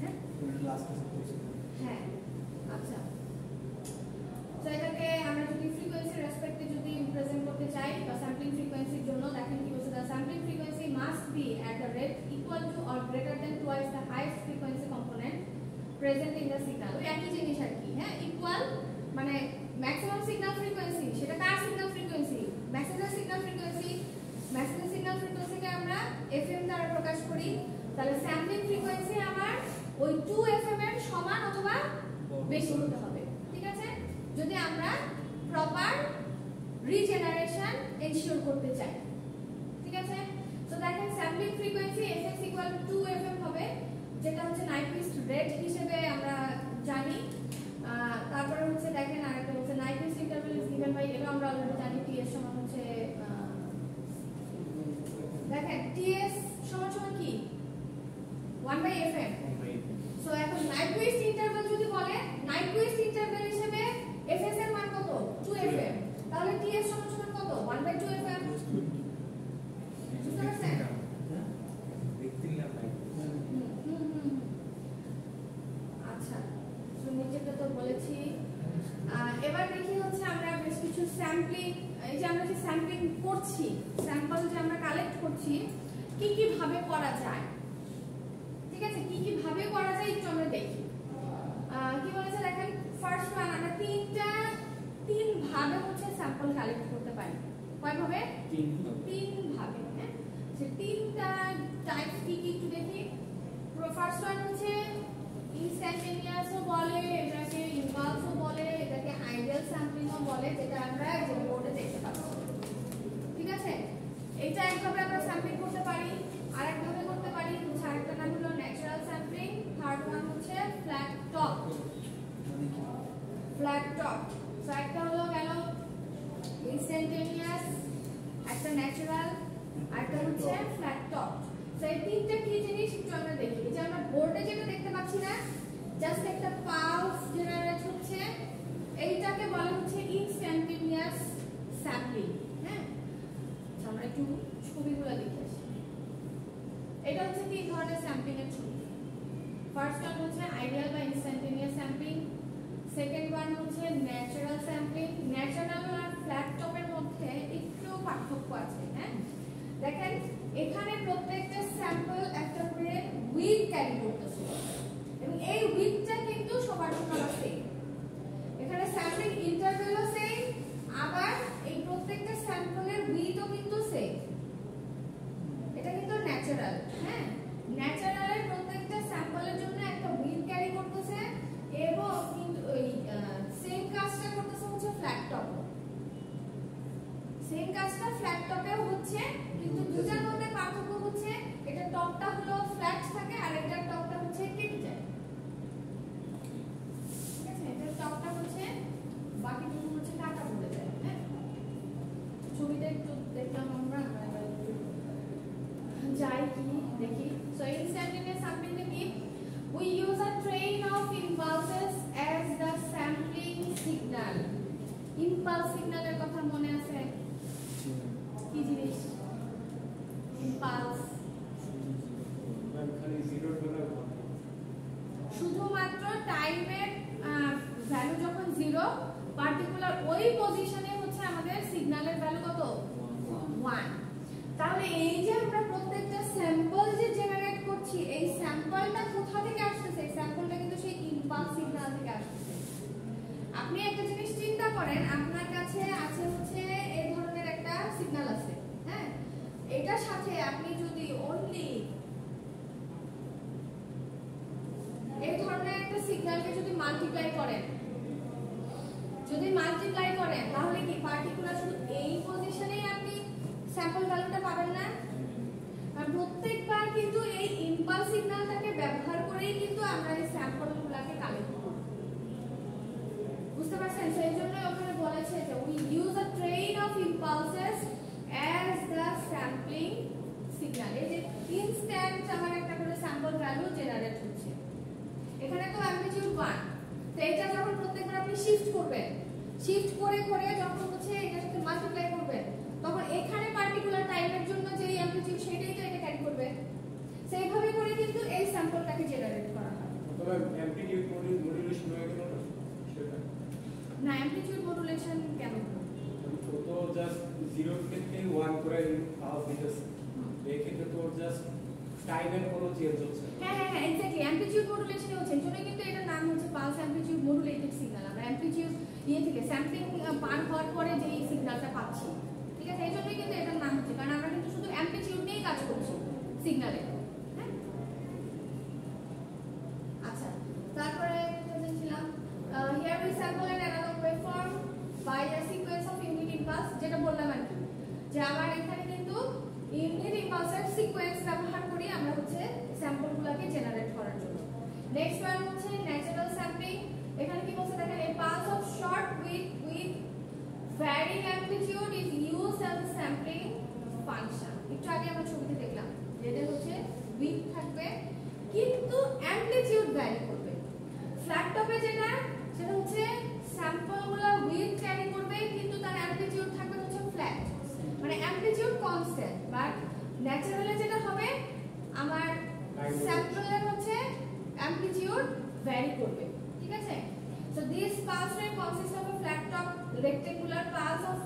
হ্যাঁ। আচ্ছা, তো এটাকে আমরা যদি ফ্রিকোয়েন্সির রেসপেক্টে যদি প্রেজেন্ট করতে চাই বা স্যাম্পলিং ফ্রিকোয়েন্সির জন্য দেখেন কি বলছে, the sampling frequency must be at the rate equal to or greater than twice the highest frequency component present in the signal. ওই একই জিনিস আর কি, হ্যাঁ। ইকুয়াল মানে ম্যাক্সিমাম সিগন্যাল ফ্রিকোয়েন্সি, সেটা কার signal frequency, maximum signal frequency, maximum signal ফ্রিকোয়েন্সিকে আমরা এফএম দ্বারা প্রকাশ করি, তাহলে স্যাম্পলিং ফ্রিকোয়েন্সি আমার ওই 2 এফএম এর সমান অথবা বেশি হতে হবে, ঠিক আছে, যদি আমরা প্রপার রিজেনারেশন এনশিওর করতে চাই, ঠিক আছে। তো দেখেন sampling frequency fx equal to 2 FM হবে, যেটা হচ্ছে নাইকুইস্ট রেট হিসেবে আমরা জানি। তারপরে হচ্ছে দেখেন আরেকটা হচ্ছে Nyquist interval is given by, এটা আমরা অলরেডি জানি ts সমান হচ্ছে দেখেন ts সমান সমান কি 1/fm। সো এখন নাইকুইস্ট ইন্টারভ্যাল যদি বলে, নাইকুইস্ট ইন্টারভ্যাল হিসেবে fs এর মান কত 2fm, তাহলে ts সমান সমান কত 1/2fm। স্যাম্পলিং, এই যে আমরা যে স্যাম্পলিং করছি, স্যাম্পল যে আমরা কালেক্ট করছি, কি কি ভাবে করা যায়, ঠিক আছে, কি কি ভাবে করা যায় একটু আমরা দেখি। কি বলেছে দেখেন, ফার্স্ট ওয়ান, আমরা তিন ভাবে হচ্ছে স্যাম্পল কালেক্ট করতে পারি। কয় ভাবে? তিন ভাবে। হ্যাঁ, সে তিনটা টাইপস কি কি একটু দেখি। ফার্স্ট ওয়ান হচ্ছে ইনস্ট্যান্টেনিয়াসও বলে, এটাকে ইম্পালসও বলে, এটাকে আইডিয়াল স্যাম্পলিংও বলে, যেটা আমরা এই যে বোর্ডে দেখতে পাচ্ছি। ঠিক আছে, এইটা একভাবে আমরা স্যাম্পলিং করতে পারি। আরেকভাবে করতে পারি হচ্ছে, আরেকটা নাম হলো ন্যাচারাল স্যাম্পলিং, থার্ড ওয়ান হচ্ছে flat top. Flat top, so একটা হলো গেল ইনস্ট্যান্টেনিয়াস, একটা ন্যাচারাল, আরেকটা হচ্ছে ফ্ল্যাট টপ। সো এই তিনটা কি জিনিস একটু আমরা দেখি। যে আমরা বোর্ডে যেটা দেখতে পাচ্ছি না, জাস্ট একটা পালস জেনারেট হচ্ছে, এইটাকে বলা হচ্ছে ইনস্ট্যান্টেনিয়াস স্যাম্পলিং। হ্যাঁ, আমরা একটু ছবিগুলো দেখে আসি। এটা হচ্ছে তিন ধরনের স্যাম্পলিং এর ছবি। ফার্স্ট ওয়ান হচ্ছে আইডিয়াল বা ইনস্ট্যান্টেনিয়াস স্যাম্পলিং, সেকেন্ড ওয়ান হচ্ছে ন্যাচারাল স্যাম্পলিং। ন্যাচারাল আর ফ্ল্যাট টপের মধ্যে একটু পার্থক্য আছে। হ্যাঁ, দেখেন এখানে প্রত্যেকটা স্যাম্পল একটা করে উইথ ক্যারি করতেছে, এবং এই উইথটা কিন্তু সবার জন্য সেম। এখানে স্যাম্পলিং ইন্টারভ্যালও সেম, আবার এই প্রত্যেকটা স্যাম্পলের উইথও কিন্তু সেম। এটা কিন্তু ন্যাচারাল। হ্যাঁ, ন্যাচারালের প্রত্যেকটা স্যাম্পলের জন্য একটা উইথ ক্যারি করতেছে, এবং কিন্তু ওই সেম কাজটা করতেছে হচ্ছে ফ্ল্যাট টপ। সেম কাজটা ফ্ল্যাট টপেও হচ্ছে, কিন্তু দুটার মধ্যে পার্থক্য হচ্ছে এটা টপটা হলো ফ্ল্যাট থাকে আর এটার টপটা হচ্ছে কেটে যায়। ঠিক আছে, এটার টপটা হচ্ছে বাকিটুকু হচ্ছে কাটা পড়ে যায়। হ্যাঁ, ছবিটা একটু দেখলাম আমরা, যাই কি দেখি। সো ইনস্ট্যান্টেনিয়াস স্যাম্পলিং কি, we use a train of impulses as the sampling signal. impulse signal এর কথা মনে আছে? কি জিনিস impulse? শুধুমাত্র টাইমের ভ্যালু যখন 0, পার্টিকুলার ওই পজিশনে হচ্ছে আমাদের সিগন্যালের ভ্যালু কত? 1। তাহলে এই যে আমরা প্রত্যেকটা স্যাম্পল যে জেনারেট করছি, এই স্যাম্পলটা কোথা থেকে আসছে? এই স্যাম্পলটা কিন্তু সেই ইম্পালস সিগন্যাল থেকে আসছে। আপনি একটা জিনিস চিন্তা করেন, আপনার কাছে আছে হচ্ছে এই ধরনের একটা সিগন্যাল আছে। হ্যাঁ, এটার সাথে আপনি যদি অনলি এই ধরনের একটা সিগন্যালকে যদি মাল্টিপ্লাই করেন, তাহলে কি পার্টিকুলার শুধু এই পজিশনেই আপনি স্যাম্পল ভ্যালুটা পাবেন না? কারণ প্রত্যেকবার কিন্তু এই ইম্পালস সিগন্যালটাকে ব্যবহার করেই কিন্তু আমরা এই স্যাম্পলগুলোকে কালেক্ট করব। বুঝতে পারছেন? সেই জন্য ওখানে বলেছে যে we use a train of impulses as the sampling signal. এই যে ইনস্ট্যান্ট আমার একটা করে স্যাম্পল ভ্যালু জেনারেট হচ্ছে, এখানে তো অ্যামপ্লিটিউড 1, তো এটা যখন প্রত্যেকবার আপনি শিফট করবেন, শিফট করে করে যখন হচ্ছে এটার সাথে মাল্টিপ্লাই করবেন, তখন এখানে পার্টিকুলার টাইমের জন্য যে অ্যামপ্লিটিউড সেটাই তো এটা ক্যারি করবে। সেইভাবে করে কিন্তু এই স্যাম্পলটাকে জেনারেট করা হয়। তবে অ্যামপ্লিটিউড মডুলেশন হয়ে গেল না সেটা? না, অ্যামপ্লিটিউড মডুলেশন কেন? তো জাস্ট 0 থেকে 1 করে পালস দিতেছে, এই ক্ষেত্রে তো জাস্ট টাইমের কোনো চেঞ্জ হচ্ছে না। হ্যাঁ হ্যাঁ এক্স্যাক্টলি, অ্যামপ্লিটিউড মডুলেশন হচ্ছে, এর জন্য কিন্তু এটার নাম হচ্ছে পালস অ্যামপ্লিটিউড মডুলেটেড সিগন্যাল। আমরা অ্যামপ্লিটিউড থেকে স্যাম্পলিং পার হওয়ার পরে যে সিগন্যালটা পাচ্ছি, ঠিক আছে, এই জন্যই কিন্তু এটার নাম হচ্ছে, কারণ আমরা কিন্তু শুধু অ্যামপ্লিটিউড নিয়েই কাজ করছি সিগন্যালে। হ্যাঁ, আচ্ছা, তারপরে ছিলাম here we sample an analogue waveform by a sequence of unit impulse, যেটা বললাম আর কি, যে আমার এখানে কিন্তু ইউনিট ইম্পালসের সিকোয়েন্স ব্যবহার করি আমরা হচ্ছে স্যাম্পলগুলোকে জেনারেট করার জন্য। নেক্সট ওয়ান হচ্ছে ন্যাচারাল স্যাম্পলিং। এখানে কি বলছে দেখেন, a pulse of short with varying amplitude is used as a sampling function. একটু আগে আমরা ছবিতে দেখলাম যেটা হচ্ছে উইথ থাকবে কিন্তু অ্যামপ্লিটিউড ভ্যারি করবে। ফ্ল্যাট টপে যেটা সেটা হচ্ছে স্যাম্পলগুলো উইথ ক্যারি করবে কিন্তু তার অ্যামপ্লিটিউড থাকবে হচ্ছে ফ্ল্যাট, মানে অ্যামপ্লিটিউড কনস্ট্যান্ট। বাট ন্যাচারালে যেটা হবে আমার স্যাম্পলের হচ্ছে অ্যামপ্লিটিউড ভ্যারি করবে। ঠিক আছে, so this pulse wave consists of a flat top rectangular pulse of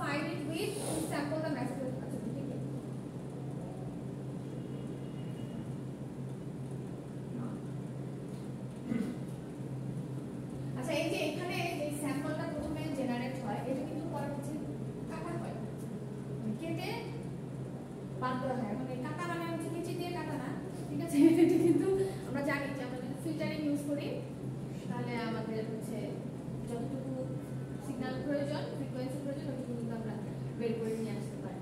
বাদ দেওয়া হয়। এখন এই কাটা মানে হচ্ছে কেচি দিয়ে কাটা না, ঠিক আছে? এটা কিন্তু আমরা জানি যে আমরা যদি ফিল্টারিং ইউজ করি তাহলে আমাদের হচ্ছে যতটুকু সিগন্যাল প্রয়োজন, ফ্রিকোয়েন্সি প্রয়োজন, ততটুকু কিন্তু আমরা বের করে নিয়ে আসতে পারি।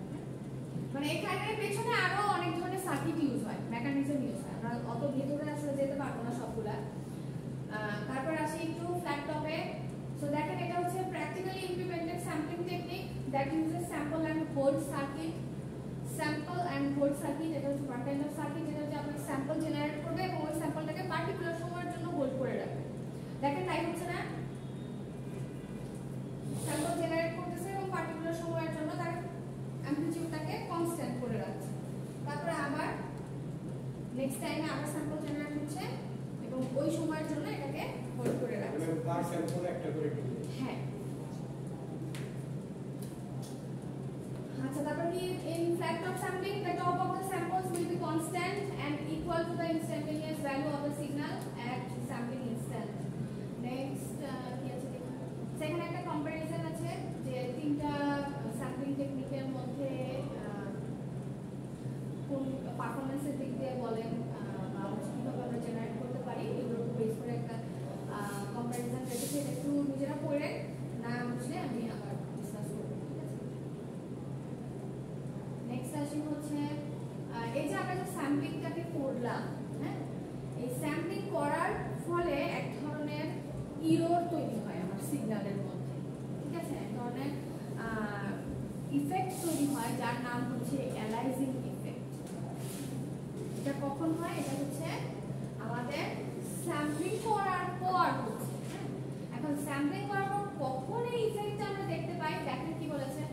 মানে এখানে পেছনে আরো অনেক ধরনের সার্কিট ইউজ হয়, মেকানিজম ইউজ হয়, আমরা অত ভেতরে আসলে যেতে পারবো না সবগুলা। তারপর আসি একটু ফ্ল্যাট টপে। সো দেখেন এটা হচ্ছে practically implemented sampling technique that uses sample and hold circuit. Sample and hold circuit এটা হচ্ছে ওয়ান কাইন্ড অফ সার্কিট যেটা হচ্ছে আপনার স্যাম্পল জেনারেট করবে এবং ওই স্যাম্পলটাকে পার্টিকুলার সময়ের জন্য হোল্ড করে রাখবে। দেখেন তাই হচ্ছে না, স্যাম্পল জেনারেট করতেছে এবং পার্টিকুলার সময়ের জন্য তার অ্যামপ্লিটিউডটাকে কনস্ট্যান্ট করে রাখছে। তারপরে আবার নেক্সট টাইমে আবার স্যাম্পল জেনারেট হচ্ছে এবং ওই সময়ের জন্য এটাকে হোল্ড করে রাখছে। মানে পার স্যাম্পল একটা করে দিলে। হ্যাঁ। আচ্ছা, তারপর কি in flat top sampling the top of the samples will be constant and equal to the instantaneous value of the signal at sampling instant. Next কি আছে দেখুন, সেখানে একটা কম্পারিজন আছে যে তিনটা স্যাম্পলিং টেকনিকের মধ্যে কোন পারফরম্যান্সের দিক দিয়ে বলেন বা কিভাবে আমরা জেনারেট করতে পারি এগুলোর উপর বেস করে একটা কম্পারিজন রেখেছি। একটু নিজেরা পড়ে না বুঝলে আমি আবার ডিসকাস করব, ঠিক আছে? নেক্সট আসি হচ্ছে এই যে আমরা যে স্যাম্পলিংটাকে করলাম, হ্যাঁ, এই স্যাম্পলিং করার ফলে এক ধরনের ইরর তৈরি হয় আমার সিগন্যালের মধ্যে, ঠিক আছে? এক ধরনের ইফেক্ট তৈরি হয় যার নাম হচ্ছে অ্যালাইজিং ইফেক্ট। এটা কখন হয়? এটা হচ্ছে আমাদের স্যাম্পলিং করার পর হচ্ছে। এখন স্যাম্পলিং করার পর কখন এই ইফেক্টটা আমরা দেখতে পাই? দেখেন কি বলেছে,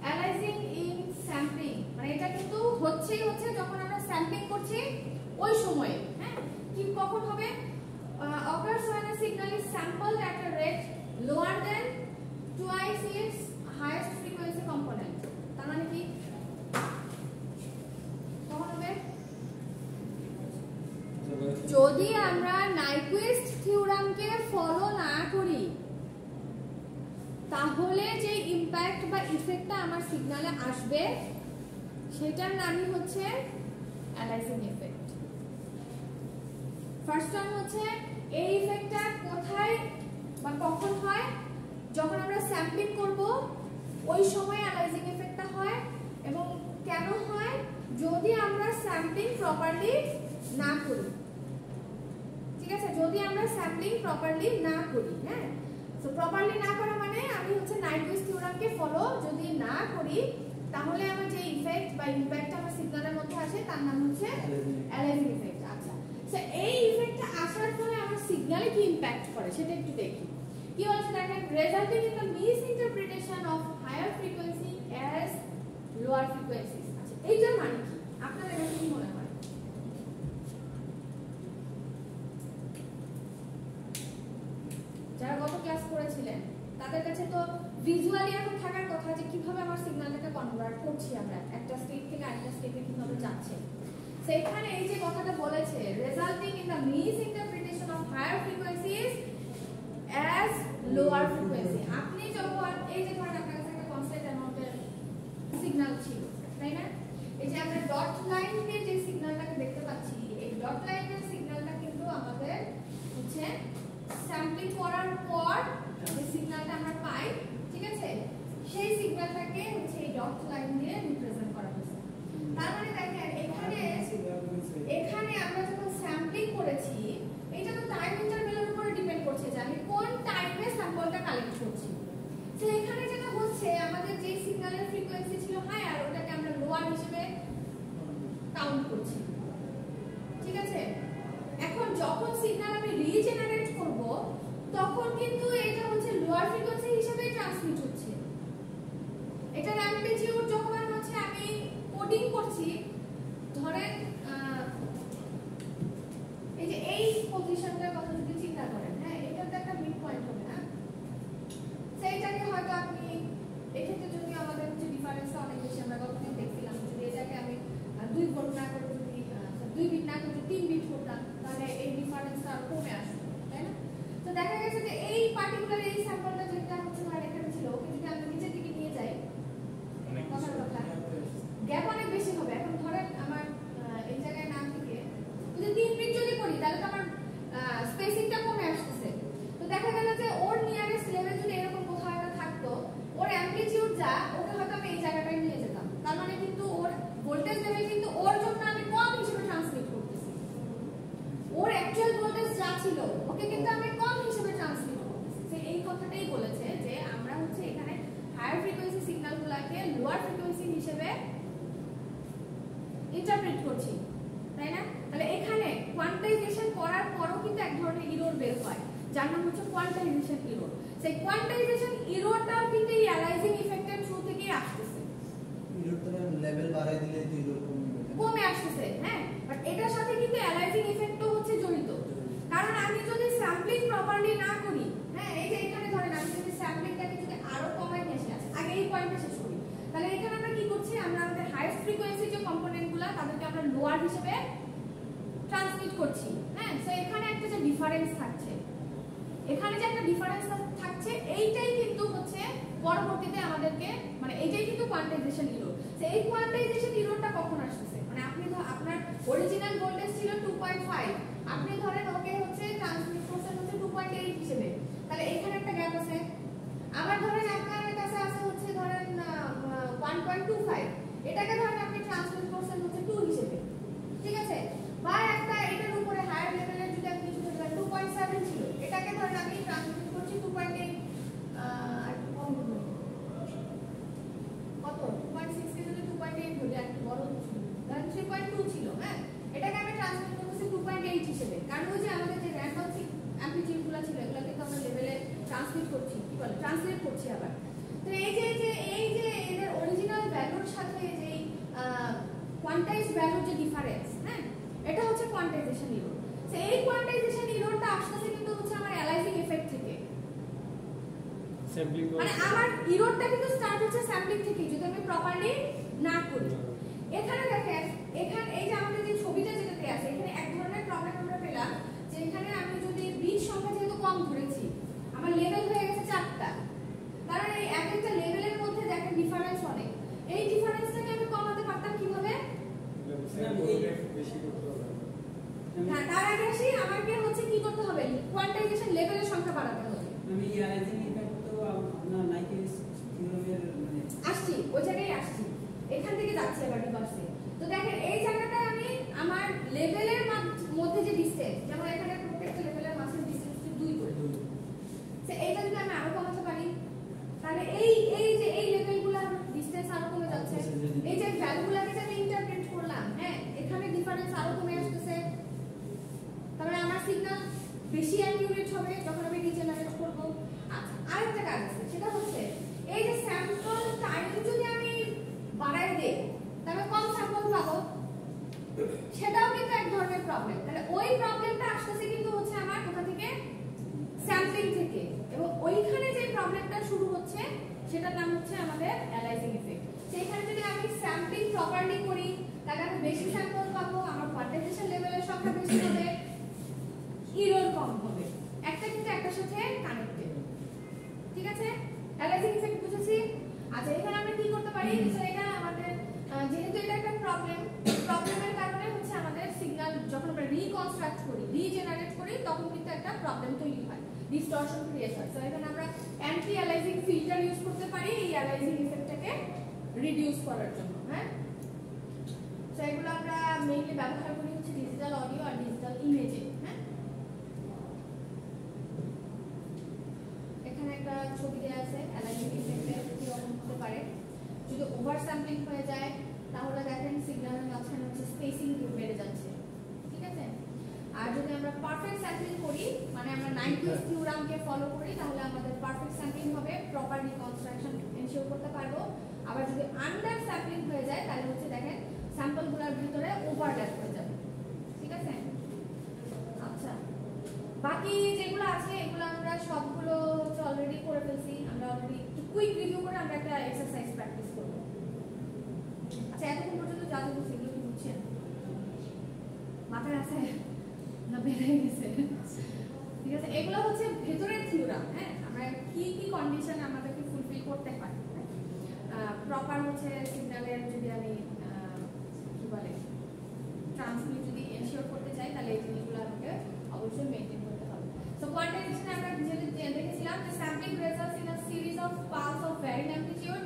অ্যালাইজিং ইন স্যাম্পলিং, মানে এটা কিন্তু হচ্ছে যখন আমরা স্যাম্পলিং করছি ওই সময়ে, হ্যাঁ। কি কখন হবে? occurs when a signal is sampled at a rate lower than twice its highest frequency component. তার মানে কি কখন হবে? যদি আমরা নাইকুইস্ট থিওরামকে ফলো না করি তাহলে যে ইমপ্যাক্ট বা ইফেক্টটা আমার সিগন্যালে আসবে সেটার নামই হচ্ছে অ্যালাইজিং ইফেক্ট। ফার্স্ট টাইম হচ্ছে এই ইফেক্টটা কোথায় বা কখন হয়? যখন আমরা স্যাম্পলিং করব ওই সময় অ্যালাইজিং ইফেক্টটা হয়। এবং কেন হয়? যদি আমরা স্যাম্পলিং প্রপারলি না করি, ঠিক আছে? যদি আমরা স্যাম্পলিং প্রপারলি না করি, হ্যাঁ। সো প্রপারলি না করা মানে আমি হচ্ছে নাইকুইস্ট থিওরামকে ফলো যদি না করি তাহলে আমার যে ইফেক্ট বা ইমপ্যাক্ট আমার সিগন্যালের মধ্যে আসে তার নাম হচ্ছে অ্যালাইজিং ইফেক্ট। আচ্ছা, সো এই ইফেক্টটা আসার ফলে আমার সিগন্যালে কি ইমপ্যাক্ট করে সেটা একটু দেখি। কি বলছে দেখেন, resulting in the misinterpretation of higher frequency as lower frequencies. আচ্ছা, এইটার মানে কি? আপনাদের কাছে কি মনে হয়? যারা গত ক্লাস করেছিলেন তাদের কাছে তো ভিজুয়ালি এরকম থাকার কথা যে কিভাবে আমার সিগন্যালটাকে কনভার্ট করছি আমরা একটা স্টেট থেকে আরেকটা স্টেটে কিভাবে যাচ্ছে। সেখানে এই যে কথাটা বলেছে, resulting in the misinterpretation of higher frequencies as lower frequency. আপনি যখন এই যে ধরেন আপনার কাছে একটা কনস্ট্যান্ট অ্যামাউন্টের সিগন্যাল ছিল, তাই না? এই যে আমরা ডট লাইন দিয়ে যে সিগন্যালটাকে দেখতে পাচ্ছি, এই ডট লাইনের সিগন্যালটা কিন্তু আমাদের হচ্ছে স্যাম্পলিং করার পর যে সিগন্যালটা আমরা পাই, ঠিক আছে, সেই সিগন্যালটাকে হচ্ছে এই ডট লাইন দিয়ে রিপ্রেজেন্ট করা হয়েছে। তার মানে দেখেন এখানে আমরা যখন স্যাম্পলিং করেছি এটা তো টাইম ইন্টারভ্যালের উপরে ডিপেন্ড করছে যে আমি কোন টাইমে স্যাম্পলটা কালেক্ট করছি। তো এখানে যেটা হচ্ছে আমাদের যে সিগন্যালের ফ্রিকোয়েন্সি ছিল হায়ার ওটাকে আমরা লোয়ার হিসেবে কাউন্ট করছি, ঠিক আছে? এখন যখন সিগন্যাল আমি রিজেনারেট করব তখন কিন্তু এটা হচ্ছে লোয়ার ফ্রিকোয়েন্সি হিসেবে ট্রান্সমিট হচ্ছে। এটার অ্যামপ্লিটিউড যখন হচ্ছে আমি কোডিং করছি, ধরেন এই যে এই পজিশনটার কথা যদি চিন্তা করেন, হ্যাঁ, এটা তো একটা মিড পয়েন্ট হবে না? লোয়ার ফ্রিকোয়েন্সি হিসেবে ইন্টারপ্রেট করছি, তাই না? তাহলে এখানে কোয়ান্টাইজেশন করার পরও কিন্তু এক ধরনের এরর বের হয়, যার নাম হচ্ছে কোয়ান্টাইজেশন এরর। সেই কোয়ান্টাইজেশন এররটাও কিন্তু এই অ্যালাইজিং ইফেক্টের থ্রু থেকেই আসতেছে। এররটা লেভেল বাড়ায় দিলে তো এরর কমে আসতেছে, হ্যাঁ, বাট এটার সাথে কিন্তু অ্যালাইজিং ইফেক্টও হচ্ছে জড়িত। কারণ আমি যদি স্যাম্পলিং প্রপারলি না করি, হ্যাঁ, এই যে এখানে ধরেন আমি যদি স্যাম্পলিংটাকে যদি আরো কমাই নিয়ে আসি, আগে এই পয়েন্টটা শেষ করি, তাহলে এখানে আমরা কি করছি, আমরা আমাদের হাইয়েস্ট ফ্রিকোয়েন্সি যে কম্পোনেন্টগুলো তাদেরকে আমরা লোয়ার হিসেবে ট্রান্সমিট করছি, হ্যাঁ। সো এখানে একটা যে ডিফারেন্স থাকছে, এখানে যে একটা ডিফারেন্স থাকছে, এইটাই কিন্তু হচ্ছে পরবর্তীতে আমাদেরকে, মানে এইটাই কিন্তু কোয়ান্টাইজেশন এরর। তো এই কোয়ান্টাইজেশন এররটা কখন আসছে, মানে আপনি আপনার অরিজিনাল ভোল্টেজ ছিল 2.5, আপনি ধরেন ওকে হচ্ছে ট্রান্সমিট করছেন হচ্ছে 2.8 হিসেবে, তাহলে এখানে একটা গ্যাপ আছে। আবার ধরেন আপনার কাছে আছে হচ্ছে ধরেন 1.25, এটাকে ধরেন আপনি ট্রান্সমিট করছেন হচ্ছে 2 হিসেবে, ঠিক আছে। বা একটা এটার উপরে হায়ার লেভেলের যদি আপনি কিছু ধরেন 2.7 ছিল, এটাকে ধরেন আমি ট্রান্সমিট করছি 2.8, আর কম কত 2.6 কে যদি 2.8 ধরি, একটা বড় ছিল ধরেন 3.2 ছিল, হ্যাঁ, এটাকে আমি ট্রান্সমিট করছি 2.8 হিসেবে। কারণ ওই যে আমাদের যে র্যান্ডম অ্যামপ্লিটিউডগুলো ছিল এগুলোকে তো আমরা লেভেলে ট্রান্সমিট করছি, কি বলে ট্রান্সলেট করছি আবার। তো এই যে এদের অরিজিনাল ভ্যালুর সাথে যে কোয়ান্টাইজ ভ্যালুর যে ডিফারেন্স, হ্যাঁ, এটা হচ্ছে কোয়ান্টাইজেশন এরর। তো এই কোয়ান্টাইজেশন এররটা আসছে কিন্তু হচ্ছে আমার অ্যালাইজিং এফেক্ট থেকে, স্যাম্পলিং মানে আমার এররটা কিন্তু স্টার্ট হচ্ছে স্যাম্পলিং থেকে যদি আমি প্রপারলি না করি। এখানে দেখেন, এখানে এই যে আমাদের যে ছবিটা যেটাতে আছে, এখানে এক ধরনের প্রবলেম আমরা পেলাম যে এখানে আমি যদি বিট সংখ্যা যেহেতু কম ধরেছি, আমার লেভেল হয়ে গেছে 4টা, কারণ এই এক একটা লেভেলের মধ্যে দেখেন ডিফারেন্স অনেক। এই ডিফারেন্সটাকে আমি কমাতে পারতাম কিভাবে? বেশি করতে হবে। হ্যাঁ, তার আগে আসি আমাকে হচ্ছে কি করতে হবে, কোয়ান্টাইজেশন লেভেলের সংখ্যা বাড়াতে হবে। আমি অ্যালাইজিং ইফেক্ট তো আপনার নাইকেস থিওরামের মানে আসছি, ওই জায়গায় আসছি, এখান থেকে যাচ্ছি আবার রিভার্সে। তো দেখেন এই জায়গাটায় আমি আমার লেভেলের মধ্যে যে ডিসটেন্স, যেমন এখানে প্রত্যেকটা লেভেলের মাঝে ডিসটেন্স 2 করে, সে এইটা যদি আমি আরো কমাতে পারি, তাহলে এই যে এই লেভেলগুলো ডিসটেন্স আরো কমে যাচ্ছে। এই যে ভ্যালুগুলোকে যে আমি ইন্টারপ্রেট করলাম, হ্যাঁ, এখানে ডিফারেন্স আরো কমে আসতেছে। তারপরে আমার সিগন্যাল বেশি অ্যাকিউরেট হবে যখন আমি রিজেনারেট করব। আচ্ছা, আরেকটা কাজ আছে, সেটা হচ্ছে এই যে স্যাম্পল টাইম যদি আমি বাড়ায় দেই, তাহলে কম স্যাম্পল পাবো, সেটাও কিন্তু এক ধরনের প্রবলেম। তাহলে ওই প্রবলেমটা আসতেছে কিন্তু হচ্ছে আমার কোথা থেকে, স্যাম্পলিং থেকে, এবং ওইখানে যে প্রবলেমটা শুরু হচ্ছে সেটার নাম হচ্ছে আমাদের অ্যালাইজিং ইফেক্ট। সেইখানে যদি আমি স্যাম্পলিং প্রপারলি করি, তাহলে আমি বেশি স্যাম্পল পাবো, আমার কোয়ান্টাইজেশন লেভেলের সংখ্যা বেশি হবে, এরর কম হবে। একটা কিন্তু একটার সাথে কানেক্টেড, ঠিক আছে? অ্যালাইজিং ইফেক্ট বুঝেছি। আচ্ছা, এখানে আমরা কি করতে পারি, এটা আমাদের যেহেতু এটা একটা প্রবলেমের কারণে হচ্ছে আমাদের সিগন্যাল যখন আমরা রিকনস্ট্রাক্ট করি, রিজেনারেট করি, তখন কিন্তু একটা প্রবলেম তৈরি হয়, ডিসটরশন ক্রিয়েট হয়। সো এখানে আমরা অ্যান্টি অ্যালাইজিং ফিল্টার ইউজ করতে পারি এই অ্যালাইজিং ইফেক্টটাকে রিডিউস করার জন্য, হ্যাঁ। সো এগুলো আমরা মেইনলি ব্যবহার করি হচ্ছে ডিজিটাল অডিও আর ডিজিটাল ইমেজে, হ্যাঁ। এখানে একটা ছবি দেওয়া আছে অ্যালাইজিং ইফেক্টের কি রকম হতে পারে। যদি ওভার স্যাম্পলিং হয়ে যায় তাহলে দেখেন সিগন্যালের মাঝখানে হচ্ছে স্পেসিং বেড়ে যাচ্ছে, ঠিক আছে। আর যদি আমরা পারফেক্ট স্যাম্পলিং করি, মানে আমরা নাইকেস থিওরামকে ফলো করি, তাহলে আমাদের পারফেক্ট স্যাম্পলিং হবে, প্রপার রিকনস্ট্রাকশন এনশিওর করতে পারবো। আবার যদি আন্ডার স্যাম্পলিং হয়ে যায় তাহলে হচ্ছে দেখেন স্যাম্পলগুলোর ভিতরে ওভারল্যাপ হয়ে যাবে, ঠিক আছে। আচ্ছা, বাকি যেগুলো আছে এগুলো আমরা সবগুলো হচ্ছে অলরেডি করে ফেলছি। আমরা অলরেডি একটু কুইক রিভিউ করে আমরা একটা এক্সারসাইজ প্র্যাকটিস করব। আচ্ছা, এতক্ষণ পর্যন্ত যা যা বলছি এগুলো কি বুঝছেন? মাথায় আছে না বেড়ে গেছে? ঠিক আছে, এগুলো হচ্ছে ভেতরের থিওরাম, হ্যাঁ। আমরা কি কি কন্ডিশন আমাদেরকে ফুলফিল করতে হয়, প্রপার হচ্ছে সিগন্যালের যদি আমি কি বলে ট্রান্সমিট যদি এনশিওর করতে চাই, তাহলে এই জিনিসগুলো আমাকে অবশ্যই মেইনটেইন করতে হবে। সো কোয়ান্টাইজেশনে আমরা দেখেছিলাম যে sampling results in a series of pulse of varying amplitude,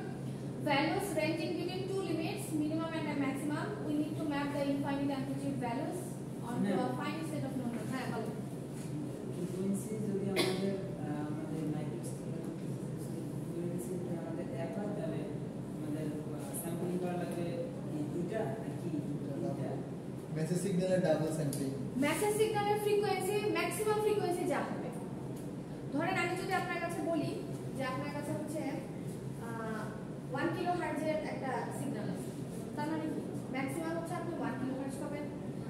values ranging between two limits, minimum and a maximum. We need to map the infinite amplitude values onto a finite set of numbers. হ্যাঁ, বলো। Frequency যদি আমাদের নাইকেস frequency যদি আমাদের এক হয়, তাহলে আমাদের মেসেজ সিগন্যালের ডাবল স্যাম্পলিং মেসেজ সিগন্যালের ফ্রিকোয়েন্সি ম্যাক্সিমাম ফ্রিকোয়েন্সি যা হবে, ধরেন আমি যদি আপনার কাছে বলি যে আপনার কাছে হচ্ছে 1 কিলোহার্টজের একটা সিগন্যাল আছে, তার মানে কি ম্যাক্সিমাম হচ্ছে আপনি 1 কিলোহার্টজ পাবেন,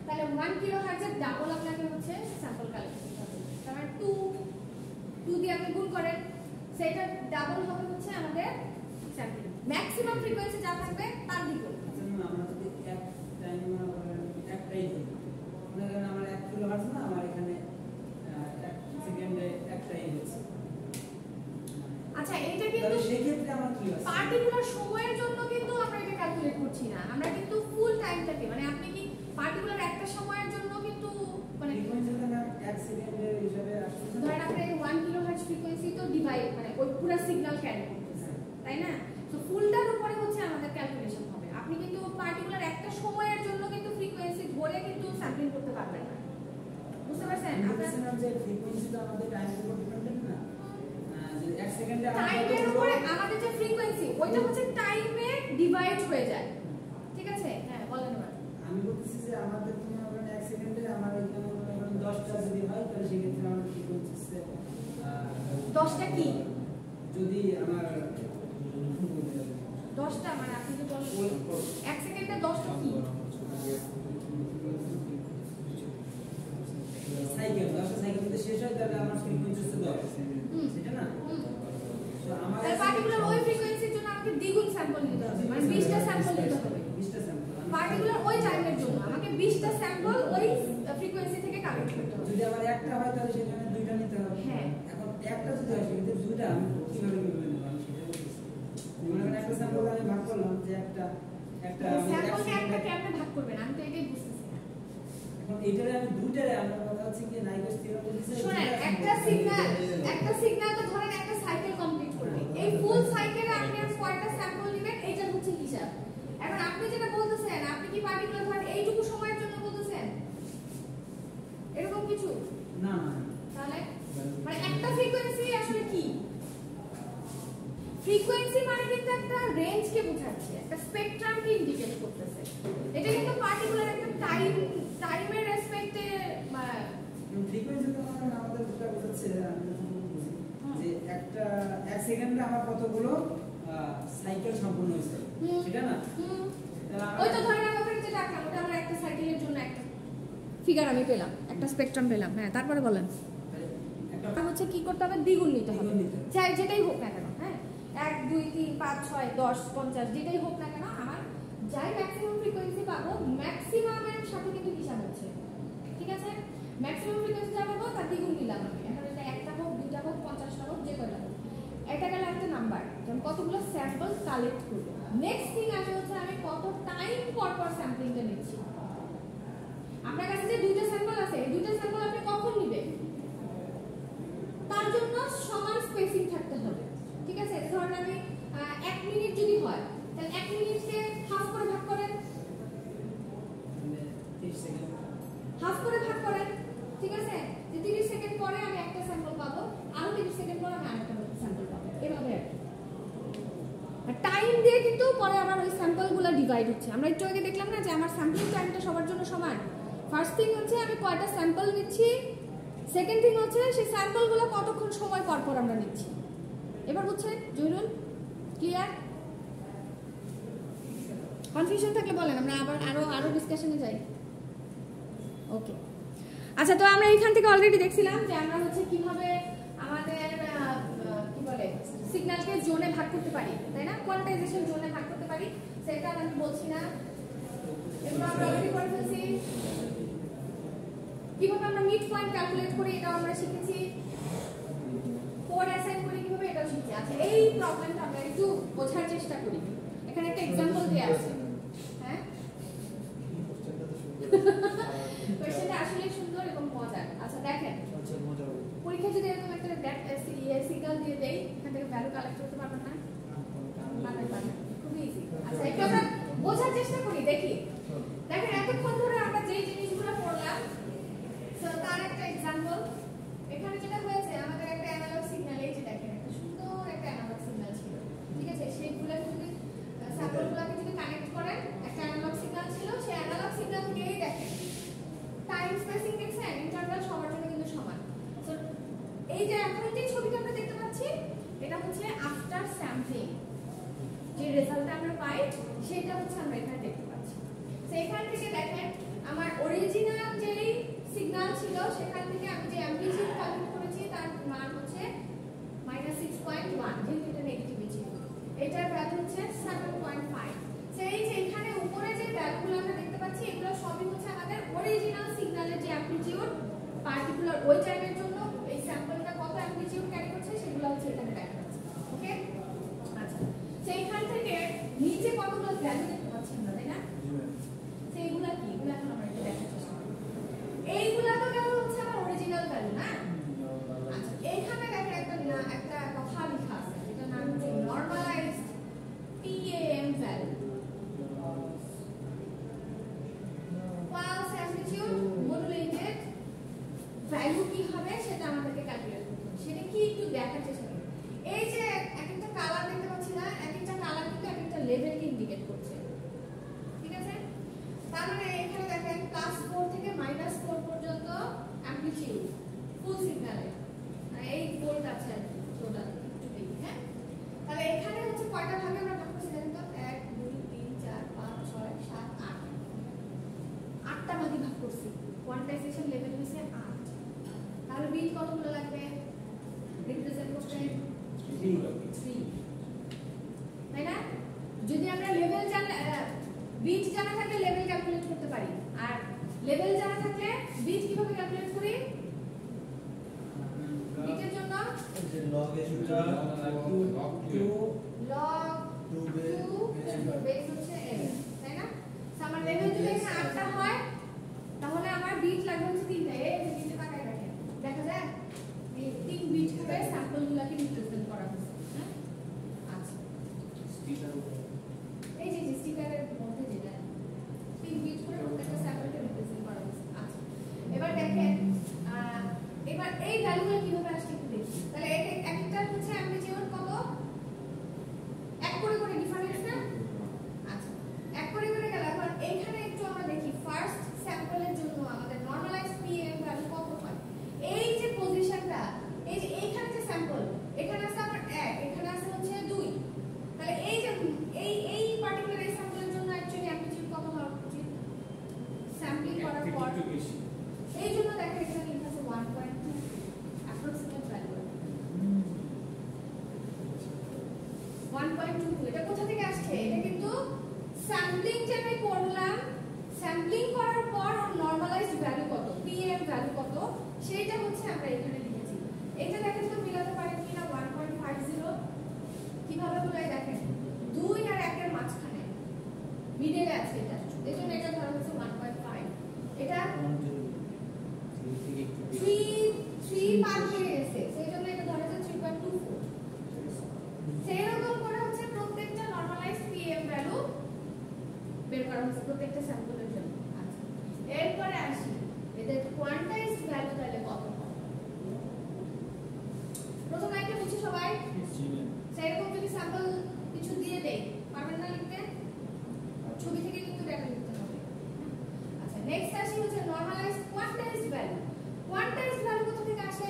তাহলে 1 কিলোহার্টজের ডাবল আপনাকে হচ্ছে স্যাম্পল কালেক্ট করতে হবে, তার মানে 2 দিয়ে আপনি গুণ করেন, সেটা ডাবল হবে হচ্ছে আমাদের স্যাম্পলিং। ম্যাক্সিমাম ফ্রিকোয়েন্সি যা থাকবে তার দ্বিগুণ। আমরা যদি এক টাইমে মনে করেন একটাই দিই, মনে করেন আমার 1 কিলোহার্টজ না, আমার এখানে 1 সেকেন্ডে একটাই হচ্ছে। আচ্ছা এটা কিন্তু সেই ক্ষেত্রে আমার কি আছে পার্টিকুলার সময়ের জন্য কিন্তু আমরা এটা ক্যালকুলেট করছি না, আমরা কিন্তু ফুল টাইমটাকে, মানে আপনি কি পার্টিকুলার একটা সময়ের জন্য কিন্তু মানে ফ্রিকোয়েন্সিটা না 1 সেকেন্ডের হিসাবে আসছে। ধরেন আপনি 1 কিলোহার্টজ ফ্রিকোয়েন্সি তো ডিভাইড মানে ওই পুরো সিগন্যাল ক্যারি করতেছে, তাই না? তো ফুলটার উপরে হচ্ছে আমাদের ক্যালকুলেশন হবে। আপনি কিন্তু পার্টিকুলার একটা সময়ের জন্য কিন্তু ফ্রিকোয়েন্সি ধরে কিন্তু স্যাম্পলিং করতে পারবেন না, বুঝতে পারছেন? আপনার যে ফ্রিকোয়েন্সিটা আমাদের টাইমের উপর ডিপেন্ডেন্ট না, যে 1 সেকেন্ডে টাইমের উপরে আমাদের যে ফ্রিকোয়েন্সি ওইটা হচ্ছে টাইমে ডিভাইড হয়ে যায়, ঠিক আছে? হ্যাঁ বলেন এবার। আমি বলতেছি যে আমাদের মনে করেন 1 সেকেন্ডে আমার এখানে মনে করেন 10টা যদি হয় তাহলে সেক্ষেত্রে আমার ফ্রিকোয়েন্সি 10টা কি যদি আমার 10টা মানে আপনি যে বলেন 1 সেকেন্ডে 10টা কি সাইকেল 10টা সাইকেল যদি শেষ হয় তাহলে আমার ফ্রিকোয়েন্সি হচ্ছে 10, সেটা না? তো আমার তাহলে পার্টিকুলার ওই ফ্রিকোয়েন্সির জন্য আমাকে দ্বিগুণ স্যাম্পল নিতে হবে, মানে 20টা স্যাম্পল নিতে হবে 20টা স্যাম্পল। পার্টিকুলার ওই টাইমের জন্য আমাকে 20টা স্যাম্পল ওই ফ্রিকোয়েন্সি থেকে কালেক্ট করতে হবে। যদি আমার একটা হয় তাহলে সেখানে 2টা নিতে হবে। হ্যাঁ। এখন একটা যদি হয় সেক্ষেত্রে 2টা আমি কিভাবে নেব আমি সেটা বলতেছি। মনে করেন একটা স্যাম্পল আমি ভাগ করলাম যে একটা আমি স্যাম্পলকে 1 একটা সেকেন্ডে কেমনে ভাগ করবেন আমি তো এটাই বুঝতেছি না। এখন এইটারে আমি 2টারে আমার কথা হচ্ছে কি নাইকো স্থির বলতেছে শুনেন একটা সিগন্যাল তো ধরেন একটা সাইকেল কমপ্লিট করবে, এই ফুল সাইকেলে আপনি আর কয়টা স্যাম্পল নেবেন এইটা হচ্ছে হিসাব। এখন আপনি যেটা বলতেছেন আপনি কি পার্টিকুলার ধরেন এইটুকু সময়ের জন্য বলতেছেন এরকম কিছু না না তাহলে মানে একটা ফ্রিকোয়েন্সি আসলে কি? ফ্রিকোয়েন্সি মানে কিন্তু একটা রেঞ্জকে বোঝাচ্ছে, একটা স্পেকট্রামকে ইন্ডিকেট করতেছে। এটা কিন্তু পার্টিকুলার একটা টাইমের রেসপেক্টে ফ্রিকোয়েন্সি তো আমাদের যেটা বোঝাচ্ছে আমি যখন বুঝি যে একটা 1 সেকেন্ডে আমার কতগুলো সাইকেল সম্পূর্ণ হয়েছে, সেটা না? ওই তো ধরেন আমি ওখানে যেটা আঁকলাম ওটা আমার একটা সাইকেলের জন্য একটা ফিগার আমি পেলাম, একটা স্পেকট্রাম পেলাম। হ্যাঁ তারপরে বলেন একটা হচ্ছে কি করতে হবে? দ্বিগুণ নিতে হবে, দ্বিগুণ নিতে হবে। চাই যেটাই হোক না কেন। হ্যাঁ 1 2 3 5 6 10 50 যেটাই হোক না কেন আমার যাই ম্যাক্সিমাম ফ্রিকোয়েন্সি পাবো ম্যাক্সিমামের সাথে কিন্তু হিসাব হচ্ছে, ঠিক আছে? ম্যাক্সিমাম ফ্রিকোয়েন্সি যা পাবো তার দ্বিগুণ নিলাম আমি। এখন এটা একটা হোক 2টা হোক 50টা হোক যে কয়টা হোক, এটা গেল একটা নাম্বার যে আমি কতগুলো স্যাম্পল কালেক্ট করব। নেক্সট থিং আসে হচ্ছে আমি কত টাইম পর পর স্যাম্পলিংটা নিচ্ছি। আপনার কাছে যে 2টা স্যাম্পল আছে এই 2টা স্যাম্পল আপনি কখন নেবেন তার জন্য সমান স্পেসিং থাকতে হবে, ঠিক আছে? ধরেন আমি 1 মিনিট যদি হয় তাহলে 1 মিনিটকে হাফ করে ভাগ করেন, 30 সেকেন্ড হাফ করে ভাগ করেন, ঠিক আছে? যে 30 সেকেন্ড পরে আমি একটা স্যাম্পল পাবো, আরো 30 সেকেন্ড পরে আমি আরেকটা স্যাম্পল পাবো, এভাবে আর টাইম দিয়ে কিন্তু পরে আমার ওই স্যাম্পলগুলো ডিভাইড হচ্ছে। আমরা একটু আগে দেখলাম না যে আমার স্যাম্পলিং টাইমটা সবার জন্য সমান। ফার্স্ট থিং হচ্ছে আমি কয়টা স্যাম্পল নিচ্ছি, সেকেন্ড থিং হচ্ছে সেই স্যাম্পলগুলো কতক্ষণ সময় পর পর আমরা নিচ্ছি। এবার বুঝছেন জয়রুল? ক্লিয়ার? কনফিউশন থাকলে বলেন, আমরা আবার আরো ডিসকাশনে যাই। ওকে আচ্ছা, তো আমরা এইখান থেকে অলরেডি দেখছিলাম যে আমরা হচ্ছে কিভাবে আমাদের কি বলে সিগন্যালকে জোনে ভাগ করতে পারি, তাই না? কোয়ান্টাইজেশন জোনে ভাগ করতে পারি, সেটা আমি বলছি না, এগুলো আমরা অলরেডি করে ফেলছি। কিভাবে আমরা মিড পয়েন্ট ক্যালকুলেট করি এটাও আমরা শিখেছি, কোড অ্যাসাইন করি কিভাবে এটাও শিখেছি। আচ্ছা এই প্রবলেমটা আমরা একটু বোঝার চেষ্টা করি। এখানে একটা एग्जांपल দেয়া আছে। হ্যাঁ কোশ্চেনটা আসলে সুন্দর এবং মজার। আচ্ছা দেখেন, পরীক্ষা যদি এরকম একটা সিগন্যাল দিয়ে দেই, এখান থেকে ভ্যালু কালেক্ট করতে পারবেন না? পারবেন, খুব ইজি। আচ্ছা একটু আমরা বোঝার চেষ্টা করি, দেখি। দেখেন এতক্ষণ ধরে আমরা যে জিনিসগুলো পড়লাম তার একটা एग्जांपल। এখানে যেটা হয়েছে আমাদের একটা অ্যানালগ সিগন্যাল, এই যে দেখেন একটা সুন্দর একটা অ্যানালগ সিগন্যাল ছিল, ঠিক আছে? সেইগুলো যদি ভ্যালুটা আমরা পাই সেটা হচ্ছে আমরা এখানে দেখতে পাচ্ছি। তো এখান থেকে দেখেন আমার অরিজিনাল যেই সিগন্যাল ছিল সেখান থেকে আমি যে অ্যামপ্লিটিউড ক্যালকুলেট করেছি তার মান হচ্ছে -6.1, যেহেতু এটা নেগেটিভ ছিল। এটার ভ্যালু হচ্ছে 7.5। সেই যে এখানে উপরে যে ভ্যালুগুলো আমরা দেখতে পাচ্ছি এগুলো সবই হচ্ছে আমাদের অরিজিনাল সিগন্যালের যে অ্যামপ্লিটিউড পার্টিকুলার ওই টাইমের জন্য এই স্যাম্পলটা কত অ্যামপ্লিটিউড ক্যারি করছে সেগুলো হচ্ছে এখানে দেখা যাচ্ছে। ওকে, আচ্ছা সেইখান থেকে নিচে কতগুলো ভ্যালু দেখতে পাচ্ছি আমরা, তাই না? সেইগুলা কি, এগুলো এখন আমরা একটু দেখার চেষ্টা করব। এইগুলা তো গেল হচ্ছে আমার অরিজিনাল ভ্যালু না। আচ্ছা এখানে দেখেন একটা কথা লেখা আছে যেটা নাম হচ্ছে normalised PAM value. Pulse amplitude modulated value কি হবে সেটা আমাদেরকে ক্যালকুলেট করতে হবে। সেটা কি একটু দেখার চেষ্টা করব। এই যে একটা কালার দেখতে পাচ্ছি না, একটা কালার কিন্তু একটা লেভেলকে ইন্ডিকেট করছে, ঠিক আছে? তার মানে এখানে দেখেন +4 থেকে -4 পর্যন্ত অ্যামপ্লিটিউড ফুল সিগন্যালে এই ভোল্ট আছে টোটাল একটু দেখি। হ্যাঁ, তাহলে এখানে হচ্ছে কয়টা ভাগে আমরা ভাগ করছি দেখেন তো, 1 2 3 4 5 6 7 8 8টা ভাগে ভাগ করছি। কোয়ান্টাইজেশন লেভেল হচ্ছে 8। তাহলে বিট কতগুলো লাগবে রিপ্রেজেন্ট করতে? 3, তাই না? যদি আমরা লেভেল জানা বিট জানা থাকলে লেভেল ক্যালকুলেট করতে পারি, আর লেভেল জানা থাকলে বিট কিভাবে ক্যালকুলেট করি? বিটের জন্য যে log এটা log 2 বেস হচ্ছে n, তাই না? তো আমার লেভেল যদি এখানে 8টা হয় তাহলে আমার বিট লাগবে হচ্ছে 3টা। এই যে বিটে তাকায় রাখেন, দেখা যায় এই 3 বিট হবে স্যাম্পলগুলোকে রিপ্রেজেন্ট করা হচ্ছে। হ্যাঁ, আচ্ছা এই যে স্টিকারের মধ্যে যেটা 3 বিট করে প্রত্যেকটা স্যাম্পলকে রিপ্রেজেন্ট করা হচ্ছে। আচ্ছা এবার দেখেন এবার এই ভ্যালুগুলো কিভাবে আসছে একটু দেখি। তাহলে একটা হচ্ছে অ্যামপ্লিটিউড কত, এক করে করে ডিফারেন্স না? আচ্ছা এক করে করে গেল। এখন এখানে একটু আমরা দেখি ফার্স্ট স্যাম্পলের জন্য আমাদের নরমালাইজড PAM ভ্যালু কত হয়। এই যে পজিশনটা, এই যে এইখানে যে স্যাম্পল এখানে আছে আমার 1, এখানে আছে হচ্ছে 2, তাহলে এই যে এই পার্টিকুলার এই স্যাম্পলের জন্য অ্যাকচুয়ালি অ্যামপ্লিটিউড কত হওয়া উচিত স্যাম্পলিং করার পর? এই জন্য দেখেন এখানে লেখা আছে 1.2 অ্যাপ্রক্সিমেট ভ্যালু 1.22। এটা কোথা থেকে আসছে? এটা কিন্তু স্যাম্পলিং যে আমি করলাম, স্যাম্পলিং করার পর ওর নরমালাইজড ভ্যালু কত, PAM ভ্যালু কত, সেটা হচ্ছে আমরা এখানে লিখেছি। এটা দেখেন তো মিলাতে পারেন কিনা 1.50 কিভাবে মিলাই দেখেন 2 আর 1 এর মাঝখানে মিডলে আছে এটা, এজন্য এটা ধরা হচ্ছে 1.5। এটা 3 পার হয়ে গেছে সেজন্য এটা ধরা হচ্ছে 3.24। সেরকম করে হচ্ছে প্রত্যেকটা নরমালাইজড PAM ভ্যালু বের করা হচ্ছে প্রত্যেকটা স্যাম্পলের জন্য। আচ্ছা এরপরে আসি এদের কোয়ান্টাইজড ভ্যালু তাহলে কত হয়। প্রথম লাইনটা বুঝছি সবাই? সেরকম যদি স্যাম্পল কিছু দিয়ে দেই পারবেন না লিখতে? ছবি থেকে কিন্তু ডেটা লিখতে হবে। আচ্ছা নেক্সট আসি হচ্ছে normalized quantized value. Quantized value কোথা থেকে আসে?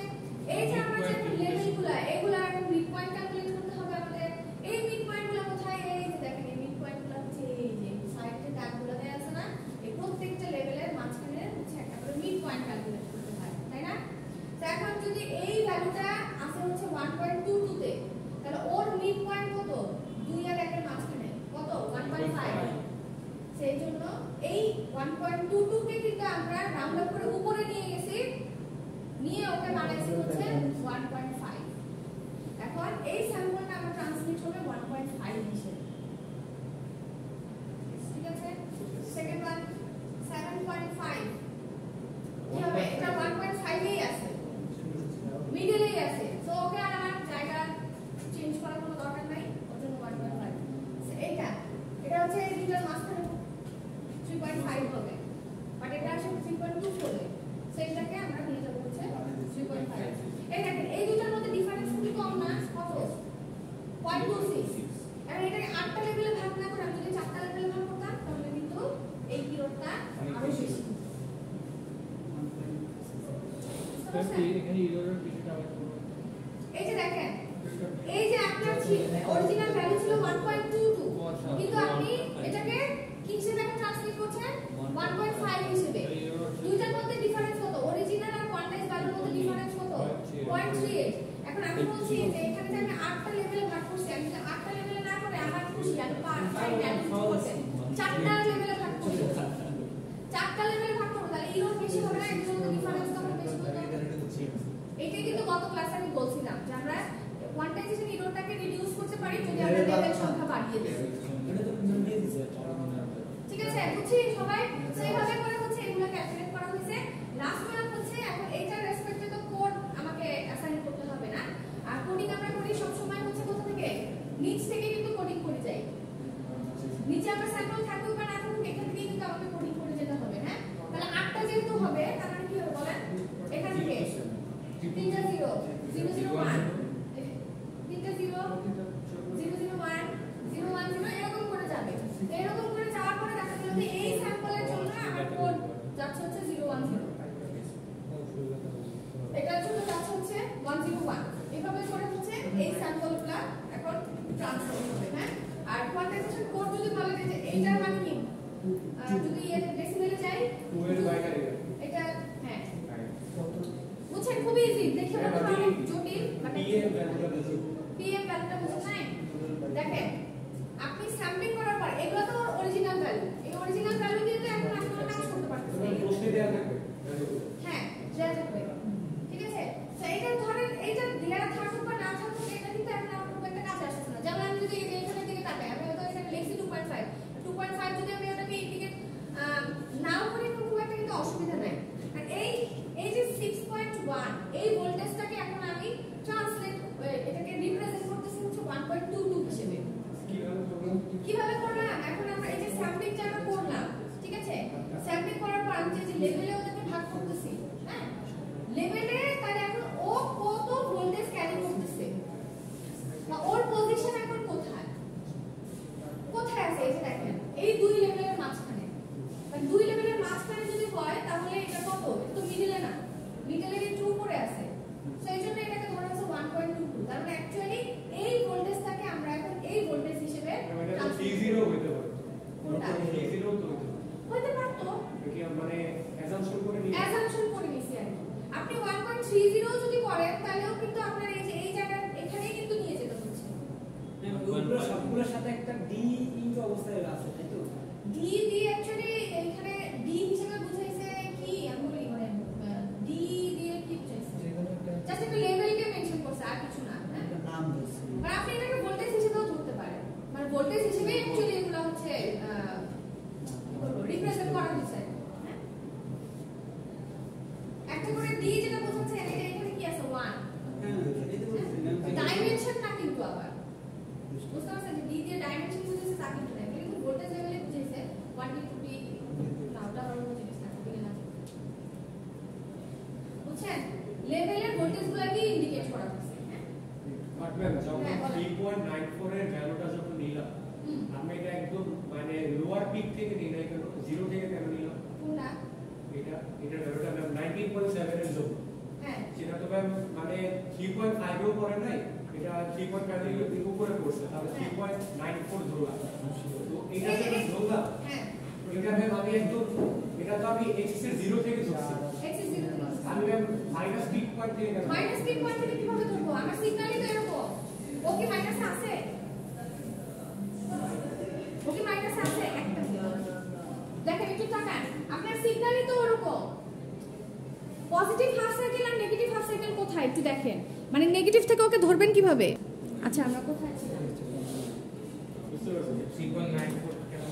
এই যে আমরা যে লেভেলগুলো এগুলা এখন মিড পয়েন্ট ক্যালকুলেট করতে হবে আমাদের। এই মিড পয়েন্টগুলো কোথায়? এই যে দেখেন এই মিড পয়েন্টগুলো হচ্ছে এই যে সাইডে ট্যাগগুলো দেয়া আছে না, এই প্রত্যেকটা লেভেলের মাঝখানে হচ্ছে একটা করে মিড পয়েন্ট ক্যালকুলেট করতে হয়, তাই না? তো এখন যদি এই ভ্যালুটা আসে হচ্ছে 1.22 তে, তাহলে ওর মিড পয়েন্ট কত? 2 আর 1 এর মাঝখানে কত? 1.5। সেই জন্য এই 1.22 কে কিন্তু আমরা রাউন্ড আপ করে উপরে নিয়ে গেছি, নিয়ে ওকে বানাইছি হচ্ছে 1.5। এখন এই স্যাম্পলটা আমরা ট্রান্সমিট হবে 1.5 হিসেবে, ঠিক আছে? সেকেন্ড ওয়ান 7.5 কি হবে? এটা 1.5 এই আছে, মিডলেই আছে। সো ওকে আর আমার জায়গা চেঞ্জ করার কোনো দরকার নাই, ওর জন্য 1.5। এটা হচ্ছে এই দুটোর মাঝখানে 3.5 হবে, বাট এটা আসলে 3.2 হবে, সেটাকে আমরা নিয়ে যাব হচ্ছে 3.5। এই দেখেন এই দুটোর মধ্যে ডিফারেন্স খুবই কম না, কত? 0.26। আর এটাকে 8টা লেভেলে ভাগ না করে আমি যদি 4টা লেভেলে ভাগ করতাম তাহলে কিন্তু এই কিরোটা আরো বেশি। এখানে ইররের বিষয়টা আবার এই যে দেখেন এই যে আপনার অরিজিনাল ভ্যালু ছিল 1.22, দিয়ে দিছি। এটা তো নাম দিয়ে দিছে ঠিক আছে, বুঝছি সবাই? সেইভাবে করে হচ্ছে এগুলো ক্যালকুলেট করা হয়েছে। লাস্ট ওয়ান হচ্ছে এখন এইটার রেসপেক্টে তো কোড আমাকে অ্যাসাইন করতে হবে না। আর কোডিং আমরা করি সব সময় হচ্ছে কোথা থেকে? নিচ থেকে কিন্তু কোডিং করে যাই। নিচে আমার স্যাম্পল থাকুক বা না থাকুক এখান থেকে কিন্তু আমাকে কোডিং করে যেতে হবে, হ্যাঁ? তাহলে 8টা যেহেতু হবে তার মানে কি হবে বলেন? এখান থেকে 3টা 0 0 0 1 3টা 0 0 0 1 0 1 0 এরকম করে যাবে। এরকম করে যাওয়ার পরে দেখা গেল যে এই স্যাম্পলের জন্য আমার কোড যাচ্ছে হচ্ছে 0 1 0, এটার জন্য যাচ্ছে হচ্ছে 1 0 1। এভাবে করে হচ্ছে এই স্যাম্পলগুলো এখন ট্রান্সফার হবে, হ্যাঁ? আর কোয়ান্টাইজেশন কোড যদি বলে যে এইটার মানে কি যদি এর ডেসিমেলে যাই 2 এর বাইনারি এটা, হ্যাঁ বুঝছেন? খুব ইজি, দেখে মনে হয় অনেক জটিল, বাট পিএম ভ্যালুটা বেশি পিএম ভ্যালুটা বুঝছেন নাই? দেখেন আপনি স্যাম্পলিং করার পর এগুলো তো অরিজিনাল ভ্যালু, এই অরিজিনাল ভ্যালু দিয়ে তো এখন আপনি কাজ করতে পারতেছেন। প্রশ্নে দেয়া থাকবে হ্যাঁ দেয়া থাকবে, ঠিক আছে? তো এটা ধরেন এইটা দেয়া থাকুক বা না থাকুক এটা কিন্তু এখন আমার খুব একটা কাজে আসছে না। যেমন আমি যদি এখানের দিকে তাকাই, আমি হয়তো এখানে লিখছি 2.5 যদি আমি ওটাকে ইন্ডিকেট নাও করি খুব একটা কিন্তু অসুবিধা নাই। আর এই যে 6.1 এই ভোল্টেজটাকে এখন আমি ট্রান্সলেট এটাকে রিপ্রেজেন্ট করতেছি হচ্ছে 1.22 হিসেবে। কিভাবে করলাম? এখন আমরা এই যে স্যাম্পলিংটা আমরা করলাম, ঠিক আছে? স্যাম্পলিং করার পর আমি যে লেভেলে ওটাকে ভাগ করতেছি, হ্যাঁ লেভেলে, তাহলে এখন ও কত ভোল্টেজ ক্যারি করতেছে বা ওর পজিশন এখন কোথায় কোথায় আছে এই যে দেখেন এই দুই লেভেলের মাঝখানে। মানে দুই লেভেলের মাঝখানে যদি হয় তাহলে এটা কত? এটা তো মিডলে না, মিডলের একটু উপরে আছে। সো এই জন্য এটাকে ধরা হচ্ছে 1.22। তার মানে অ্যাকচুয়ালি এই ভোল্টেজটাকে আমরা এখন এই ভোল্টেজ হিসেবে এটা তো T0 হইতে পারে, কোনটা T0 তো হইতে পারতো, কি মানে অ্যাজাম্পশন করে নিই, অ্যাজাম্পশন করে নিছি আর কি। আপনি 1.30 যদি করেন তাহলেও কিন্তু আপনার এই যে এই জায়গা এখানেই কিন্তু নিয়ে যেতে হচ্ছে। ওগুলো সবগুলোর সাথে একটা ডি ইনটু অবস্থায় আছে, তাই তো? ডি অ্যাকচুয়ালি এখানে ডি হিসেবে বুঝাইছে কি আমি বলি, মানে ডি দিয়ে কি বুঝাইছে? যেকোনো একটা জাস্ট একটা লেভেলকে মেনশন করছে আর কিছু না, হ্যাঁ? একটা নাম দিয়েছে। মানে আপনি এটাকে ভোল্টেজ হিসেবেও ধরতে পারেন, মানে ভোল্টেজ হিসেবে অ্যাকচুয়ালি এগুলো হচ্ছে রিপ্রেজেন্ট করা হয়েছে, হ্যাঁ? একটা করে ডি যেটা বোঝাচ্ছে এখানে কি আছে 1 হ্যাঁ এই তো বলছিলাম ডাইমেনশন না কিন্তু আবার বুঝতে পারছেন যে ডি দিয়ে ডাইমেনশন বুঝাইছে তা কিন্তু না, কিন্তু ভোল্টেজ লেভেলে বুঝাইছে 1 2 3 নাওটা আর কোনো জিনিস না ঠিক না, বুঝছেন? লেভেলের ভোল্টেজগুলোকে ইন্ডিকেট করা হচ্ছে, হ্যাঁ? বাট ম্যাম যখন হ্যাঁ, বলেন। 3.94 এর ভ্যালুটা যখন নিলাম আমি এটা একদম মানে লোয়ার পিক থেকে নিই না, কেন 0 থেকে কেন নিলাম? কোনটা? এটা ভ্যালুটা ম্যাম 19.7 এর জন্য, হ্যাঁ সেটা তো ম্যাম মানে 3.5 এও পড়ে নাই, এটা 3.5 এর উপরে পড়ছে, তাহলে 3.94 ধরলাম। তো এটা যখন ধরলাম হ্যাঁ এটা ম্যাম আমি একদম এটা তো আমি x এর 0 থেকে ধরছি, x is 0 আমি ম্যাম মাইনাস পিক পয়েন্ট থেকে কেন? মাইনাস পিক পয়েন্ট থেকে কিভাবে ধরবো? আমার সিগন্যালই তো এরকম। ও কি মাইনাস আছে? ও কি মাইনাস আছে? একটা দেখেন একটু তাকান, আপনার সিগন্যালই তো ওরকম। পজিটিভ হাফ সাইকেল আর নেগেটিভ হাফ সাইকেল কোথায় একটু দেখেন, মানে নেগেটিভ থেকে ওকে ধরবেন কিভাবে? আচ্ছা আমরা কোথায় ছিলাম? বুঝতে পারছেন 3.94 কেন?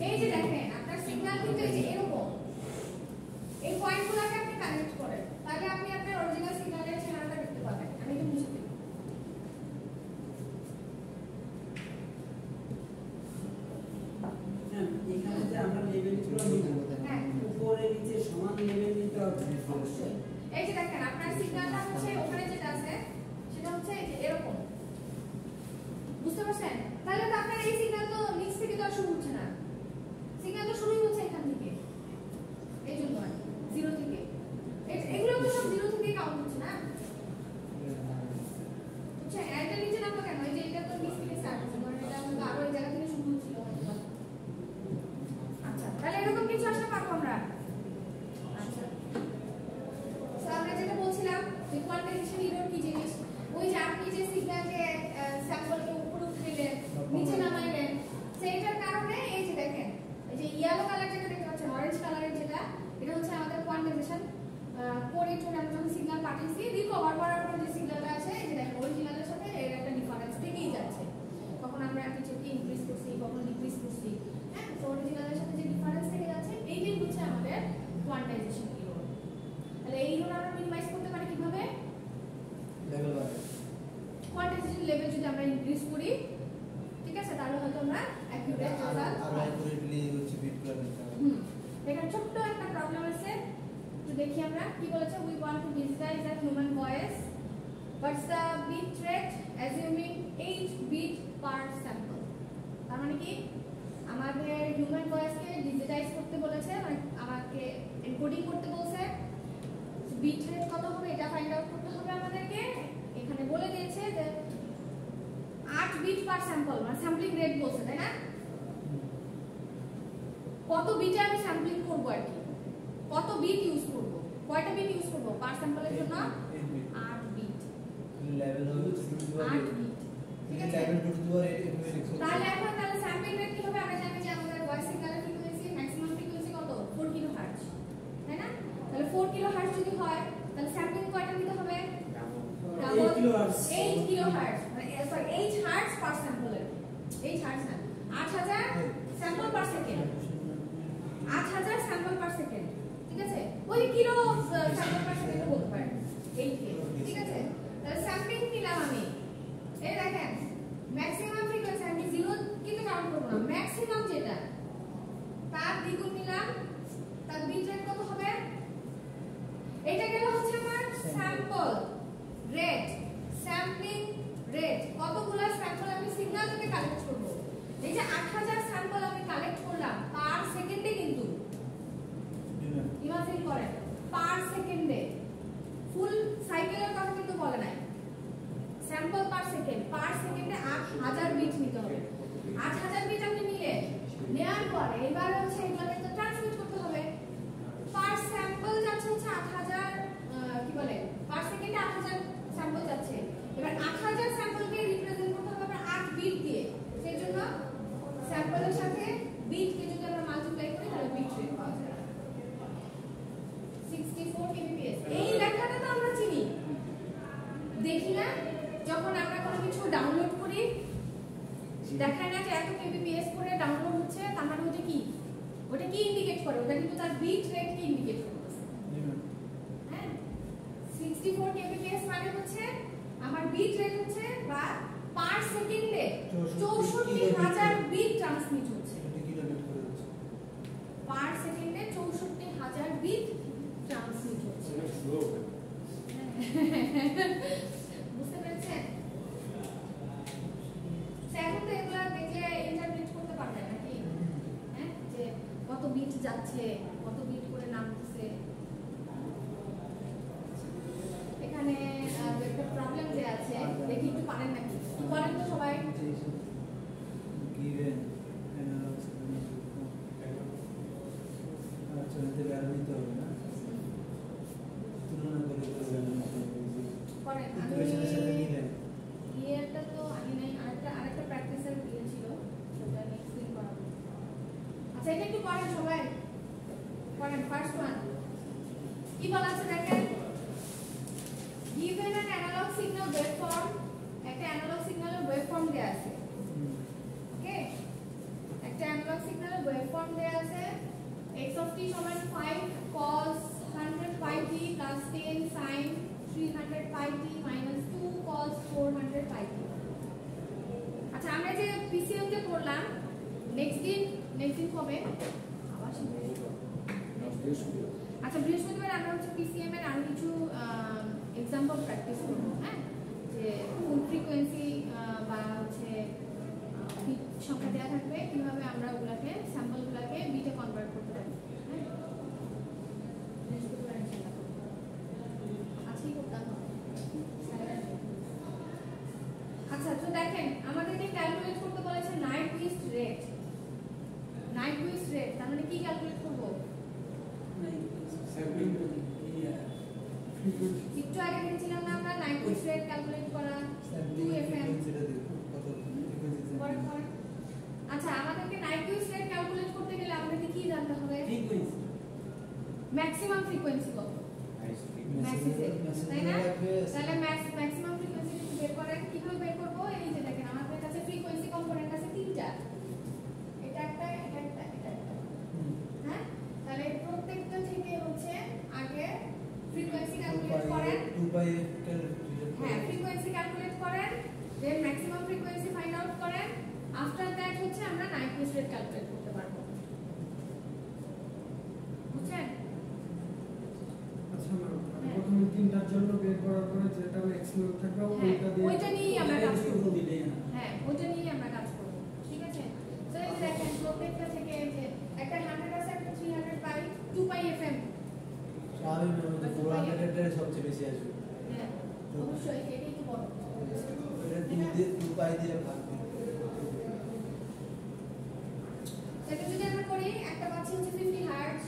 এই যে দেখেন আপনার সিগন্যাল কিন্তু এই যে এরকম, এই পয়েন্টগুলোকে আপনি কানেক্ট করেন, তাহলে আপনি আপনার অরিজিনাল সিগন্যালের চেহারাটা দেখতে পাবেন। আমি একটু মুছে দিই। হ্যাঁ এখানে যে আমরা লেভেলগুলো নিব হ্যাঁ উপরে নিচে সমান লেভেল নিতে হবে অবশ্যই। এই যে দেখেন আপনার সিগন্যালটা হচ্ছে ওখানে যেটা আছে সেটা হচ্ছে এই যে এরকম, বুঝতে পারছেন? তাহলে তো আপনার এই সিগন্যাল তো নিচ থেকে তো আর শুরু হচ্ছে না, সিগন্যাল তো শুরুই হচ্ছে এখান থেকে, এই জন্য 0 থেকে। এগুলো তো সব 0 থেকে কাউন্ট হচ্ছে না, বুঝছেন? এটা নিচে নামলো কেন? এই যে এটা তো নিচ থেকে স্টার্ট হচ্ছে, মানে এটা আমাদের আরো এই জায়গা থেকে শুরু হচ্ছিল। আচ্ছা তাহলে এরকম কিছু আসলে পাবো আমরা। আচ্ছা সো আমরা যেটা বলছিলাম যে কোয়ান্টাইজেশন এরর কি জিনিস, ওই যে আপনি যে সিগন্যালকে স্যাম্পলকে উপরে উঠাইলেন অরিজিনালের সাথে যে ডিফারেন্স থেকে যাচ্ছে এইটাই হচ্ছে আমাদের কোয়ান্টাইজেশন এরর। তাহলে এই এরর আমরা মিনিমাইজ করতে পারি কিভাবে? লেভেল বাড়ে, কোয়ান্টাইজেশন লেভেল যদি আমরা ইনক্রিজ করি, ঠিক আছে, তাহলে হয়তো আমরা অ্যাকিউরেট রেজাল্ট আর অ্যাকুরেটলি হচ্ছে বিট করে দিতে হবে। এখানে ছোট্ট একটা প্রবলেম আছে, তো দেখি আমরা কি বলেছে। We want to digitize the human voice, what's the bit rate assuming 8 bit per sample. তার মানে কি আমাদের হিউম্যান ভয়েসকে ডিজিটাইজ করতে বলেছে, মানে আমাকে এনকোডিং করতে বলছে। বিট রেট কত হবে এটা ফাইন্ড আউট করতে হবে আমাদেরকে। এখানে বলে দিয়েছে যে 8 বিট পার স্যাম্পল, মানে স্যাম্পলিং রেট বলছে, তাই না? কত বিটে আমি স্যাম্পলিং করব আর কি, কত বিট ইউজ করব, কয়টা বিট ইউজ করব পার স্যাম্পলের জন্য? 8 বিট। লেভেল হবে 2 টু দি 8 বিট, ঠিক আছে। লেভেল 2 টু দি 8 এভাবে লিখতে হবে। তাহলে এখন তাহলে স্যাম্পলিং রেট কি হবে? আমরা জানি যে আমাদের ভয়েস সিগন্যালের ফ্রিকোয়েন্সি ম্যাক্সিমাম ফ্রিকোয়েন্সি কত? 4 কিলোহার্টজ, তাই না? তাহলে 4 কিলোহার্টজ যদি হয় তাহলে স্যাম্পলিং কয়টা নিতে হবে? 8 কিলোহার্টজ। 8 কিলোহার্টজ, মানে সরি 8 হার্টজ পার স্যাম্পলের, 8 হার্টজ না, 8000 sample per second, 8000 sample per second, ঠিক আছে। ওই কিলো স্যাম্পল পার সেকেন্ড বলতে পারেন, 8 কিলো, ঠিক আছে। তাহলে স্যাম্পলিং নিলাম আমি, এই দেখেন ম্যাক্সিমাম ফ্রিকোয়েন্সি আমি 0 কিন্তু কাউন্ট করব না, ম্যাক্সিমাম যেটা তার দ্বিগুণ নিলাম, তার বিট রেট কত হবে? এটা গেল হচ্ছে আমার স্যাম্পল রেট, স্যাম্পলিং রেট, কতগুলো স্যাম্পল আমি সিগন্যাল থেকে কালেক্ট করব। এই যে 8000 স্যাম্পল আমি কালেক্ট করলাম পার সেকেন্ডে, কিন্তু ইমাজিন করেন পার সেকেন্ডে, ফুল সাইকেলের কথা কিন্তু বলে নাই, স্যাম্পল পার সেকেন্ডে 8000 বিট নিতে হবে। 8000 বিট আপনি নিলে নেওয়ার পরে এবার হচ্ছে এগুলোকে তো ট্রান্সমিট করতে হবে। পার স্যাম্পল যাচ্ছে হচ্ছে 8000, কি বলে, পার সেকেন্ডে 8000 স্যাম্পল যাচ্ছে। এবার 8000 স্যাম্পলকে রিপ্রেজেন্ট করতে হবে আমরা 8 বিট দিয়ে। সেই জন্য স্যাম্পলের সাথে বিটকে যদি আমরা মাল্টিপ্লাই করি তাহলে বিট রেট পাওয়া যায় 64 kbps। এই লেখাটা তো আমরা চিনি, দেখি না যখন আমরা কোনো কিছু ডাউনলোড করি, দেখায় না যে এত kbps করে ডাউনলোড হচ্ছে, তার মানে ওটা কি, ওটা কি ইন্ডিকেট করে? ওটা কিন্তু তার বিট রেট কে ইন্ডিকেট করতেছে। হ্যাঁ, 64 kbps মানে হচ্ছে আমার বিট রেট হচ্ছে বা পার সেকেন্ডে 64000 বিট ট্রান্সমিট হচ্ছে, পার সেকেন্ডে 64000 বিট ট্রান্সমিট হচ্ছে। বুঝতে পেরেছেন? এখন তো এগুলা দেখলে ইন্টারপ্রেট করতে পারবে নাকি, হ্যাঁ, যে কত বিট যাচ্ছে, কত বিট করে নামতেছে। এখানে একটা প্রবলেম যে আছে, দেখি একটু পারেন নাকি, একটু করেন তো সবাই। given analog signal আচ্ছা এতে ভ্যালু দিতে হবে না, তুলনা করে করেন। ইকুয়েশনের সাথে মিলান। ইয়েটা তো আনি নাই, আরেকটা প্র্যাকটিসের ইয়ে ছিল, সেটা নেক্সট দিন করাবো। আচ্ছা এটা একটু করেন সবাই, করেন। ফার্স্ট ওয়ান কি বলা আছে দেখেন, given an analog signal waveform, একটা অ্যানালগ সিগন্যালের ওয়েভফর্ম দেয়া আছে, ওকে, একটা অ্যানালগ সিগন্যালের ওয়েভফর্ম দেয়া আছে। x of t সমান 5 cos 100 pi t plus 10 sin 300 pi t minus 2 cos 400 pi t। আচ্ছা আমরা যে পিসিএম তে করলাম, নেক্সট দিন কবে আবার শিখবো। আচ্ছা বৃহস্পতিবার আমরা হচ্ছে পিসিএম এর আরো কিছু এক্সাম্পল প্র্যাকটিস করব, হ্যাঁ, যে কোন ফ্রিকোয়েন্সি বা হচ্ছে বিট সংখ্যা দেওয়া থাকবে, কিভাবে আমরা ওগুলাকে স্যাম্পলগুলোকে বিটে কনভার্ট করতে পারি, হ্যাঁ, বৃহস্পতিবার ইনশাআল্লাহ আজকেই করতাম। আচ্ছা তো দেখেন আমাদেরকে ক্যালকুলেট করতে বলেছে নাইকুইস্ট রেট। নাইকুইস্ট রেট তার মানে কি ক্যালকুলেট করব? একটু আগে দেখেছিলাম না আমরা নাইকুইস্ট রেট ক্যালকুলেট করা 2fm। আচ্ছা আমাদেরকে নাইকুইস্ট রেট ক্যালকুলেট করতে গেলে আমাদেরকে কি জানতে হবে? ফ্রিকোয়েন্সি, ম্যাক্সিমাম ফ্রিকোয়েন্সি কত, তাই না? তাহলে ম্যাক্সিমাম ফ্রিকোয়েন্সি বের করেন, কিভাবে বের করব? এই যে দেখেন আমাদের কাছে ফ্রিকোয়েন্সি কম্পোনেন্ট আছে তিনটা, এটা একটা, এটা একটা, এটা পরে যেটা ম্যাক্সিমাম থাকবে হ্যাঁ, ওইটা নিয়েই আমরা কাজ করব। দিলেই না। হ্যাঁ, ওইটা নিয়েই আমরা কাজ করব। ঠিক আছে? তো এই যে দেখেন প্রত্যেকটা থেকে এই যে একটা 100 আছে, একটা 300 পাই, 2 পাই FM। স্বাভাবিকভাবে 400 এর সবচেয়ে বেশি আসবে। হ্যাঁ, অবশ্যই এটাই তো বড়। এটা 2 পাই দিয়ে ভাগ দিই। এটা যদি আমরা করি, একটা পাচ্ছি হচ্ছে 50 হার্টজ,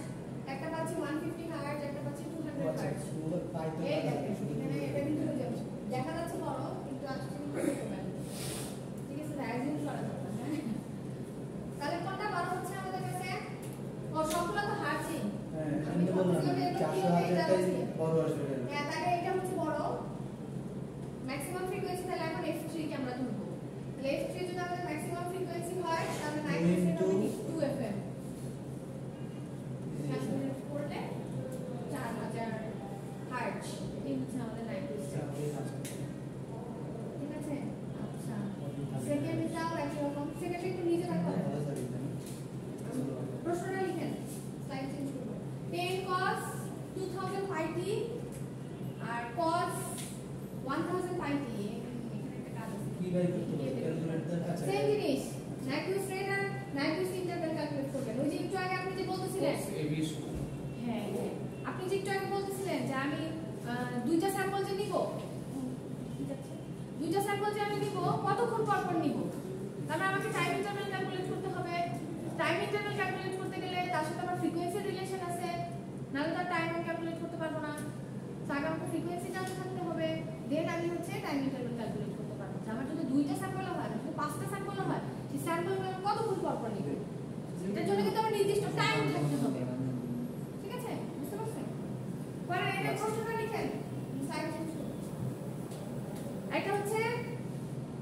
একটা পাচ্ছি 150 হার্টজ, একটা পাচ্ছি 200 হার্টজ। পাই তো এই দেখেন, এখানে এটা কিন্তু দেখা যাচ্ছে বড়, কিন্তু আসলে কিন্তু ছোট ভ্যালু। ঠিক আছে? রাইজিং করা যাবে না, হ্যাঁ? তাহলে কোনটা বড় হচ্ছে আমাদের কাছে? ও সবগুলো তো হার্টজই। হ্যাঁ, আমি তো বললাম 400,000টাই বড় আসবে। হ্যাঁ, তাহলে এটা হচ্ছে বড়। ম্যাক্সিমাম ফ্রিকোয়েন্সি তাহলে এখন F3 কে আমরা ধরবো। তাহলে F3 যদি আমাদের ম্যাক্সিমাম ফ্রিকোয়েন্সি হয়, তাহলে 9 2 FM। ক্যালকুলেট করলে 4000 হার্টজ। এই হচ্ছে আমাদের 9 ঠিক আছে? আচ্ছা। সেকেন্ডটাও একই রকম। সেকেন্ডটা একটু নিচে রাখতে হবে। প্রশ্নটা লিখেন। স্লাইড চেঞ্জ করব। 10 cos 2000 πt আর cos 1000 πt। এখানে একটা কাজ আছে। কি বাই করতে হবে? ক্যালকুলেটর আছে। সেম জিনিস। নাইকুইস্ট রেট আর নাইকুইস্ট ইন্টারভ্যাল ক্যালকুলেট করবেন। ওই যে একটু আগে আপনি যে বলতেছিলেন। হ্যাঁ, হ্যাঁ। আপনি যে একটু আগে বলতেছিলেন যে আমি দুইটা স্যাম্পল যে নিব, দুইটা স্যাম্পল যে আমি নিব, কতক্ষণ পর পর নিব? তাহলে আমাকে টাইম ইন্টারভ্যাল ক্যালকুলেট করতে হবে। টাইম ইন্টারভ্যাল ক্যালকুলেট করতে গেলে তার সাথে আমার ফ্রিকোয়েন্সি রিলেশন আছে, নাহলে তার টাইম আমি ক্যালকুলেট করতে পারবো না। তো আগে আমাকে ফ্রিকোয়েন্সি জানতে থাকতে হবে, দেন আমি হচ্ছে টাইম ইন্টারভ্যাল ক্যালকুলেট করতে পারবো। আমার যদি দুইটা স্যাম্পল হয়, যদি 5টা স্যাম্পল হয়, সেই স্যাম্পলগুলো আমি কতক্ষণ পর পর নিব? এটার জন্য কিন্তু আমার নির্দিষ্ট টাইম থাকতে হবে। ঠিক আছে? বুঝতে পারছেন? পরে এটা প্রশ্নটা লিখেন। স্লাইড চেঞ্জ করুন। এটা হচ্ছে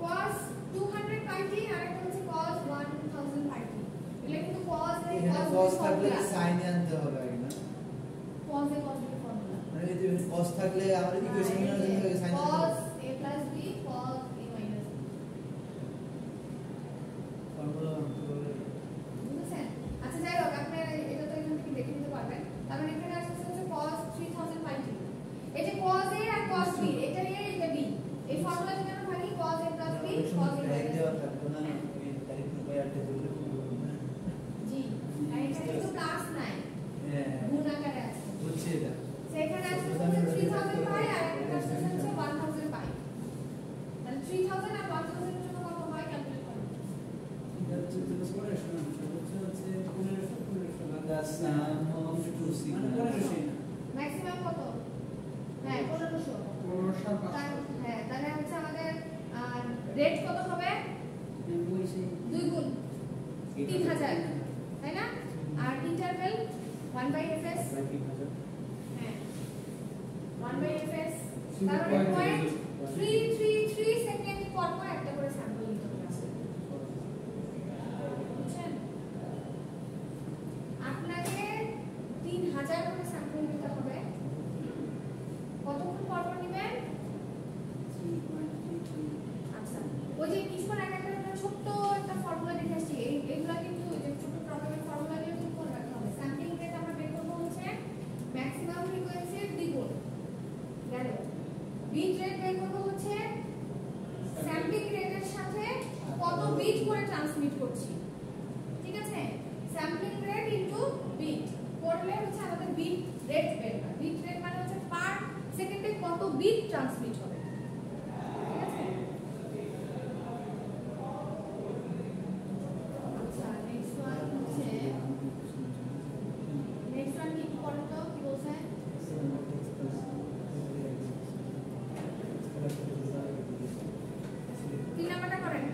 cos 200 πt আর একটা হচ্ছে cos 1000 πt। এগুলো কিন্তু cos এর এখানে cos থাকলে সাইন আনতে হবে আগে না? cos এর ফর্মুলা। মানে এই যে cos থাকলে আমরা ইকুয়েশন এর জন্য সাইন আনতে হবে। cos a plus b cos a minus b। Formula আনতে হবে। বুঝছেন? আচ্ছা, যাই হোক, আপনি এটা তো এখান থেকে দেখে নিতে পারবেন। তার মানে এখানে আসছে হচ্ছে cos 3000 πt। এই যে cos a আর cos b, এটা a এটা b। এই ফর্মুলা যদি আমরা ভাঙি cos a plus b cos a direct minus দেওয়া b। থাকবে না, এই ডাইরেক্ট 2 বাই 8 ধরলে জি, আর এখানে কিন্তু প্লাস নাই, হ্যাঁ গুণ আকারে আছে। বুঝছি এটা। সেখানে আসছে হচ্ছে 3000 পাই আর একটা আসছে হচ্ছে 1000 পাই। তাহলে 3000 আর 1000 এর জন্য কত হয় ক্যালকুলেট করুন। এটা হচ্ছে 1500 না, হচ্ছে 1500 The sum of two signals. Maximum কত? হ্যাঁ, 1500। 1500 হ্যাঁ, তাহলে হচ্ছে আমাদের রেট কত হবে? 2 গুণ 3000, তাই না? আর ইন্টারভ্যাল 1/fs। হ্যাঁ, 1/fs। তারপরে 0.333 সেকেন্ড পর পর একটা করে স্যাম্পল নিতে হবে। বুঝছেন? আপনাকে 3000 করে স্যাম্পল নিতে হবে। কতক্ষণ পর পর নেবেন? আচ্ছা, ওই যে কিছুক্ষণ আগে একটা ছোট্ট একটা ফর্মুলা দেখে আসছি, এইগুলা কিন্তু যে ছোট প্রবলেমের ফর্মুলাগুলো কিন্তু মনে রাখতে হবে। স্যাম্পলিং রেট আমরা বের করবো হচ্ছে ম্যাক্সিমাম ফ্রিকোয়েন্সির দ্বিগুণ, গেল। বিট রেট বের করবো হচ্ছে স্যাম্পলিং রেটের সাথে কত বিট করে ট্রান্সমিট করছি। ঠিক আছে? স্যাম্পলিং রেট ইনটু বিট করলে হচ্ছে আমাদের বিট রেট বের হয়। বিট রেট মানে হচ্ছে পার সেকেন্ডে কত বিট ট্রান্সমিট হবে। ঠিক আছে? আচ্ছা, নেক্সট ওয়ান হচ্ছে নেক্সট ওয়ান কি পড়েন তো, কি বলছেন? 3 নাম্বারটা করেন।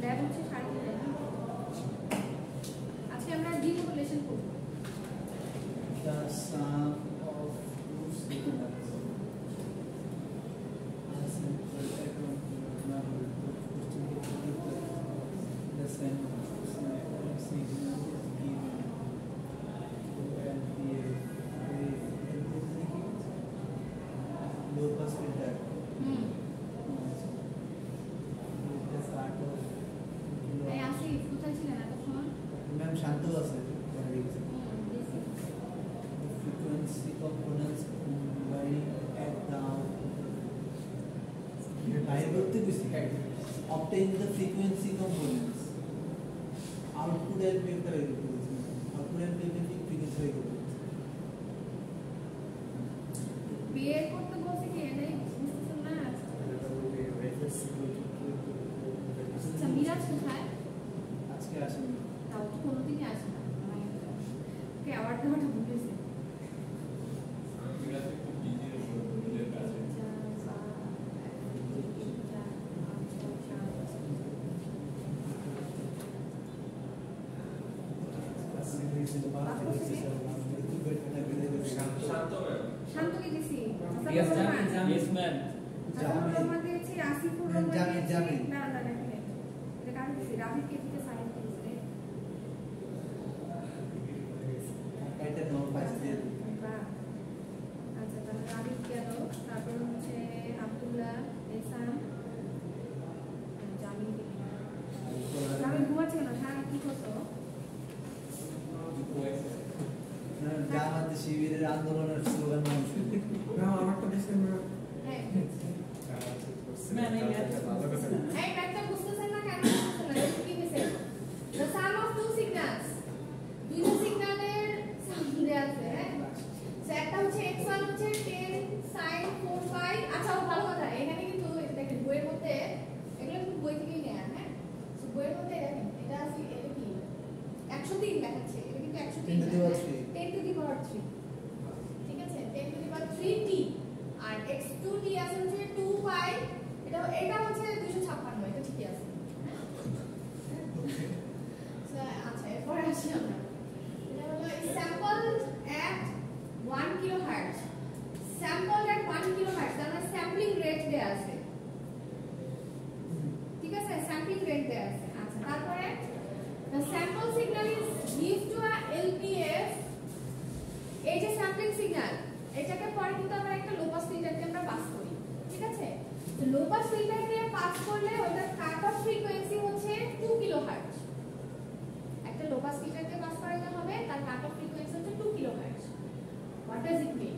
ল্যাব হচ্ছে 3:30। আজকে আমরা ডিমোডুলেশন করব। The sum of two signals. The sum of signals is given. Low pass filter. The start of এই আসি কোথায় ছিলেন এতক্ষণ? ম্যাম শান্ত আছে। components by at the obtain the frequency components. Output LPF का वेरी गुड output LPF की frequency very good বিয়ে করতে বলছে কি এটাই বুঝতেছেন না আচ্ছা মিরাজ কোথায় আজকে আসেনি তাও তো কোনোদিনই আসে না ওকে অ্যাওয়ার্ড দেওয়াটা ভুলেছে শান্তকে দিছি Yes ma'am. আমরা দিয়েছি আসিফুর রহমান দিয়েছি না না না এটা কার দিছি রাবিবকে দিতে সাইন করেছে এটা নো পাস দিয়ে আচ্ছা তাহলে রাবিব গেল তারপর হচ্ছে আব্দুল্লাহ এসাম জামিল জামিল ঘুমাচ্ছে না সারা কি করছো জামাত শিবিরের আন্দোলনের স্লোগান মানছে না আমারটা দেখছেন না হ্যাঁ ম্যাম এই ম্যাথটা বুঝছেন না এই ম্যাথটা বুঝতেছেন না কেন বুঝতেছেন না কি হইছে the sum of two signals দুইটা সিগন্যালের সাম দেয়া আছে হ্যাঁ সো একটা হচ্ছে x1 হচ্ছে 10 sin 4 pi আচ্ছা ভালো কথা এখানে কিন্তু দেখেন বইয়ের মধ্যে এগুলো কিন্তু বই থেকেই নেয়া হ্যাঁ সো বইয়ের মধ্যে দেখেন এটা আছে এটা কি 103 দেখাচ্ছে এটা কিন্তু 103 10 to the power 3 ঠিক আছে 10 to the power 3t R x2t আছে হচ্ছে 2 pi এটা হচ্ছে 256 এটা ঠিকই আছে আচ্ছা এরপর আসি আমরা এটা হলো স্যাম্পল এট 1 কিলোহার্টজ স্যাম্পল এট 1 কিলোহার্টজ তার মানে স্যাম্পলিং রেট দেয়া আছে ঠিক আছে স্যাম্পলিং রেট দেয়া আছে আচ্ছা তারপরে the sample signal is given to a LPF এই যে স্যাম্পলিং সিগন্যাল এটাকে পরে কিন্তু আমরা একটা লো পাস ফিল্টারকে আমরা পাস করি ঠিক আছে তো লো পাস ফিল্টারকে পাস করলে ওটার কাট অফ ফ্রিকোয়েন্সি হচ্ছে 2 কিলোহার্টজ একটা লো পাস ফিল্টারকে পাস করাতে হবে তার কাট অফ ফ্রিকোয়েন্সি হচ্ছে 2 kilohertz what does it mean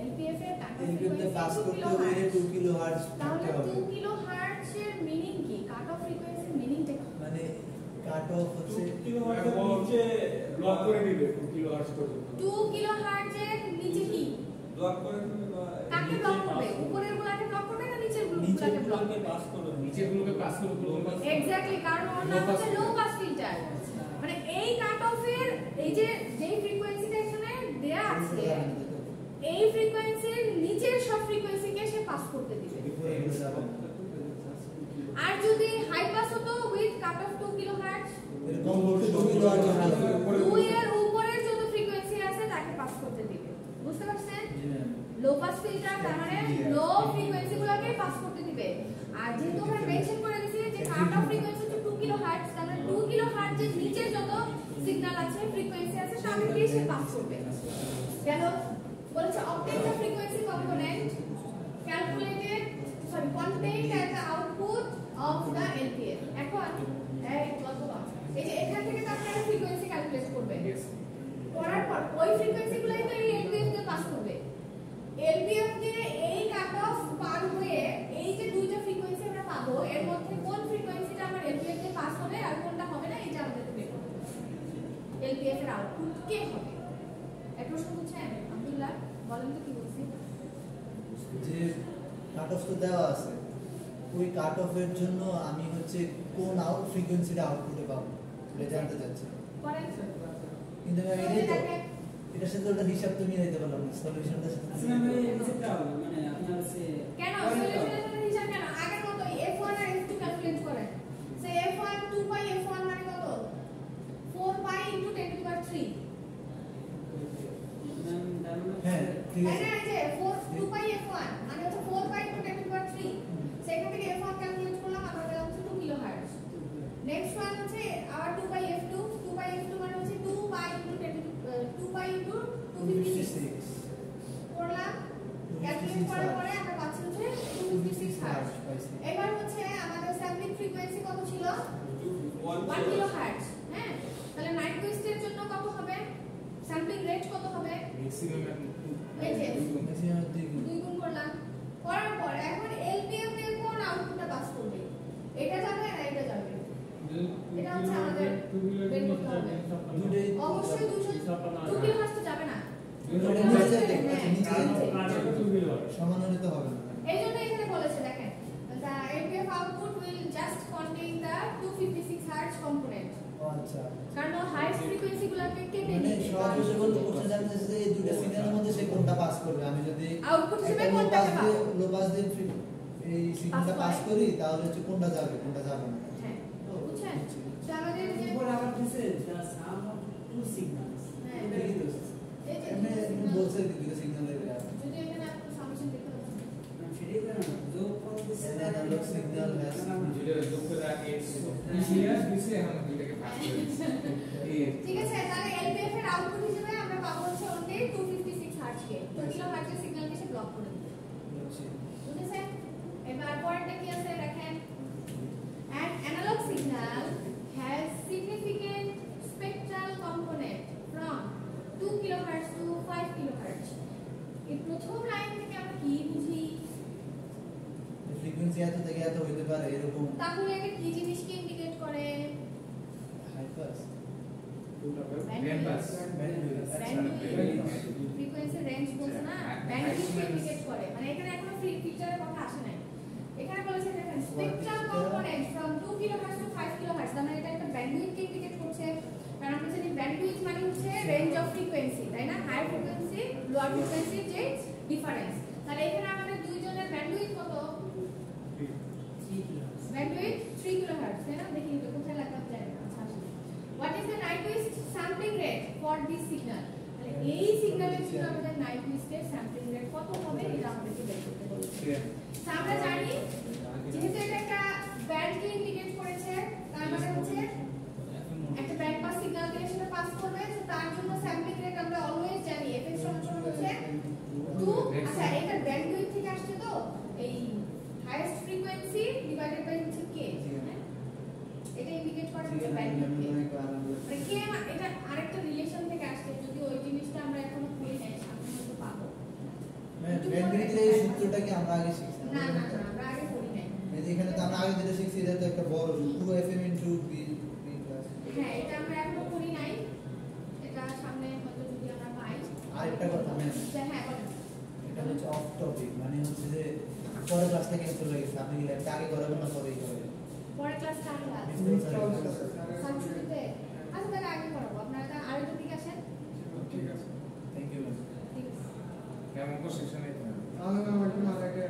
LPF এর কাট অফ এলপিএফ পাস করতে হলে 2 কিলোহার্টজ তাহলে থাকতে হবে 2 কিলোহার্টজ এর মিনিং কি কাট অফ ফ্রিকোয়েন্সির মিনিংটা কি মানে কাট অফ হচ্ছে নিচে ব্লক করে দিবে 2 কিলোহার্টজ পর্যন্ত 2 কিলোহার্টজ এর নিচে কি ব্লক করে দিবে বা কাকে ব্লক করবে উপরের গুলাকে ব্লক করবে না নিচের নিচের গুলাকে ব্লক করবে পাস করো নিচেগুলোকে পাস করে উপরে এক্স্যাক্টলি কারণ ওর নাম হচ্ছে লো পাস ফিল্টার মানে এই কাট অফের এই যে যেই ফ্রিকোয়েন্সিটা এখানে দেয়া আছে এই ফ্রিকোয়েন্সির নিচের সব ফ্রিকোয়েন্সিকে সে পাস করতে দিবে আর যদি হাই পাস হতো উইথ কাট অফ 2 কিলোহার্টজ এরকম বলতে 2 কিলোহার্টজ হবে 2 এর উপরের যত ফ্রিকোয়েন্সি আছে তাকে পাস করতে দিবে বুঝতে পারছেন লো পাস ফিল্টার তার মানে লো ফ্রিকোয়েন্সি গুলোকে পাস করতে দিবে আর যেহেতু আমরা মেনশন করে দিয়েছি যে কাট অফ ফ্রিকোয়েন্সি হচ্ছে 2 কিলোহার্টজ তার মানে 2 কিলোহার্টজ এর নিচে যত সিগন্যাল আছে ফ্রিকোয়েন্সি আছে তাদেরকে সে পাস করবে গেল বলেছে obtain the frequency component calculated contained at the output of the LPF এখন এই কতবার এই যে এখান থেকে তো আপনারা ফ্রিকোয়েন্সি ক্যালকুলেট করবেন করার পর ওই ফ্রিকোয়েন্সিগুলোই তো এই LPF কে পাস করবে LPF দিয়ে এই কাট অফ পার হয়ে এই যে দুইটা ফ্রিকোয়েন্সি আমরা পাবো এর মধ্যে কোন ফ্রিকোয়েন্সিটা আমার LPF কে পাস হবে আর কোনটা হবে না এটা আমাদের বের করতে হবে LPF এর আউটপুট কে হবে এক প্রশ্ন বুঝছেন আব্দুল্লাহ বলেন তো কি বলছি যে কাট অফ তো দেওয়া আছে ওই কাট অফের জন্য আমি হচ্ছে কোন আউট ফ্রিকোয়েন্সিটা আউটপুটে পাবো এটা জানতে চাচ্ছি করেন কিন্তু আমি এটাই তো এটার সাথে ওটা হিসাব তো মিলাইতে পারলাম না সলিউশনটার সাথে আসলে আমি রিসেপ্টটা মানে আপনার সে কেন সলিউশনের সাথে হিসাব কেন আগের মতো f1 আর f2 ক্যালকুলেট করেন সে f1 2 পাই f1 মানে কত 4 পাই * 10 to the power 3 হ্যাঁ ঠিক আছে এই যে 2 পাই f1 মানে হচ্ছে 4 পাই * 10 to the power 3 সেখান থেকে f1 ক্যালকুলেট করলাম আমার পেলাম হচ্ছে 2 কিলোহার্টজ নেক্সট ওয়ান হচ্ছে আবার 2 পাই f2 মানে হচ্ছে 2 পাই * 10 to 2 পাই * 256 করলাম ক্যালকুলেট করার পরে আমরা পাচ্ছি হচ্ছে 256 হার্টজ এবার হচ্ছে আমাদের স্যাম্পলিং ফ্রিকোয়েন্সি কত ছিল 1 কিলোহার্টজ হ্যাঁ তাহলে নাইকুইস্টের জন্য কত হবে অবশ্যই 2 কিলোহার্টজ তো যাবে না। ওটা নিচে যাবে, নিচে হ্যাঁ, যাবে। আচ্ছা 2 কিলো সমান হলে তো হবে না। এই জন্য এখানে বলেছে দেখেন the LPF output will just contain the 256 Hz component ও আচ্ছা, কারণ হাই ফ্রিকোয়েন্সি গুলোকে কেটে মানে দিতে সহজ বলতে কোশ্চেন জানতে চাইছে যে এই দুটো সিগন্যালের মধ্যে সে কোনটা পাস করবে। আমি যদি আউটপুট হিসেবে একটা কোনটাকে পাবো? লো পাস দিয়ে এই সিগন্যালটা পাস পাস করে। করি তাহলে হচ্ছে কোনটা যাবে কোনটা যাবে না। হ্যাঁ বুঝছেন তো আমাদের যে এরপর আবার দিছে the sum of two signals হ্যাঁ। এটা কি দোষ এই যে এমনি বলছে দুটো সিগন্যালের যদি এখানে আপনি সামনে দেখতে পাচ্ছেন সেটাই তো না যোগ করে দিছে An analog signal has যেটা যোগ করে রাখে সিরিয়াস দিছে এখন দুইটাকে ভাগ করে দিছে ঠিক আছে তাহলে এলপিএফ এর আউটপুট হিসেবে আমরা পাবো হচ্ছে অনলি 256 হার্টজ কে 2 কিলো হার্টজের সিগন্যালকে সে ব্লক করে দিবে হচ্ছে বুঝেছেন এবার পরেরটা কি আছে দেখেন an analog signal has significant spectral component from 2 kilohertz to 5 kilohertz এই প্রথম লাইন থেকে আমরা কি বুঝি ফ্রিকোয়েন্সি এত থেকে এত হইতে পারে এরকম তাহলে এটা কি জিনিসকে ইন্ডিকেট করে high pass band pass frequency range বলছে না ব্যান্ডউইথকে ইন্ডিকেট করে মানে এখানে এখনো ফিচারের কথা আসে নাই এখানে বলেছে দেখেন spectral component from 2 kilohertz to 5 kilohertz মানে এটা একটা ব্যান্ডউইথকে ইন্ডিকেট করছে কারণ আমরা জানি ব্যান্ডউইথ মানে হচ্ছে রেঞ্জ অফ ফ্রিকোয়েন্সি তাই না হাই ফ্রিকোয়েন্সি লোয়ার ফ্রিকোয়েন্সির যে ডিফারেন্স তাহলে এখানে আমাদের দুইজনের ব্যান্ডউইথ কত ব্যান্ডউইথ 3 কিলোহার্টজ তাই না দেখি তো কোথায় লাগবে জানি না আচ্ছা what is the নাইকুইস্ট sampling rate for this signal তাহলে এই সিগন্যালের জন্য আমাদের নাইকুইস্টের স্যাম্পলিং রেট কত হবে এটা আমাদেরকে বের করতে বলেছে তো আমরা জানি যেহেতু এটা একটা ব্যান্ডকে ইন্ডিকেট করেছে তার মানে হচ্ছে একটা ব্যান্ড পাস সিগন্যাল দিয়ে সেটা পাস করবে তো তার জন্য স্যাম্পলিং রেট আমরা অলওয়েজ জানি fx সমান হচ্ছে 2 আচ্ছা এটা ব্যান্ডউইথ থেকে আসছে তো এই হাইয়েস্ট ফ্রিকোয়েন্সি ডিভাইডেড বাই হচ্ছে k এটা ইন্ডিকেট করে হচ্ছে ব্যান্ডউইথ মানে k এটা আরেকটা রিলেশন থেকে আসছে যদি ওই জিনিসটা আমরা এখনো পড়ি নাই সামনে হয়তো পাবো মানে ব্যান্ডউইথের এই সূত্রটা কি আমরা আগে শিখছি না না না আমরা আগে পড়ি নাই এই যে এখানে তো আমরা আগে যেটা শিখছি এটা তো একটা বড় 2fm into b প্লাস হ্যাঁ এটা আমরা এখনো পড়ি নাই এটা সামনে হয়তো যদি আমরা পাই আরেকটা কথা ম্যাম হ্যাঁ বলেন এটা হচ্ছে অফ টপিক মানে হচ্ছে যে পরে ক্লাস থেকে চলে গেছে আপনি কি একটা আগে করাবেন না পরেই করাবেন পরের ক্লাস কার ক্লাস সাবজেক্টে আচ্ছা তাহলে আগে করাবো আপনারা আরেকটা দিকে আসেন ঠিক আছে থ্যাংক ইউ ম্যাম ঠিক আছে কেমন কোন সেকশনে আমি একটু না লাগে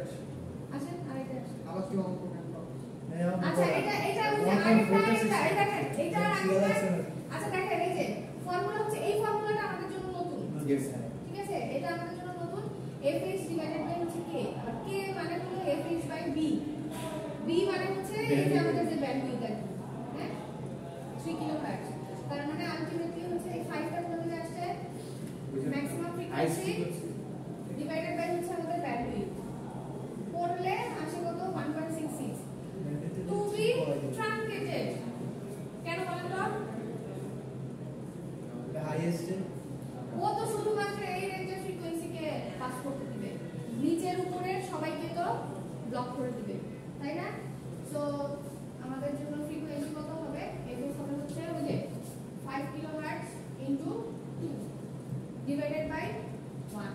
আসেন আরেকটা আসেন আবার কি অঙ্ক কেন আচ্ছা এটা হচ্ছে আরেকটা এটা আচ্ছা দেখেন এই যে ফর্মুলা হচ্ছে এই ফর্মুলাটা আমাদের জন্য নতুন ইয়েস ঠিক আছে এটা আমাদের জন্য নতুন fh ডিভাইডেড বাই হচ্ছে k আর k মানে হলো fh বাই b b মানে হচ্ছে এই যে আমাদের যে ব্যান্ডউইথ আছে হ্যাঁ 3 কিলোহার্টজ তার মানে আলটিমেটলি হচ্ছে এই 5টা কোথা থেকে আসছে ম্যাক্সিমাম ফ্রিকোয়েন্সি ডিভাইডেড বাই হচ্ছে আমাদের ব্যান্ডউইথ করলে আসে কত 1.66 টু বি ট্রাঙ্কেটেড কেন বলেন তো হাইয়েস্ট ও তো শুধুমাত্র এই রেঞ্জের ফ্রিকোয়েন্সিকে পাস করতে দিবে নিচের উপরের সবাইকে তো ব্লক করে দিবে তাই না সো আমাদের জন্য ফ্রিকোয়েন্সি কত হবে এগুলো হবে হচ্ছে ওই যে 5 kilohertz into 2 divided by 1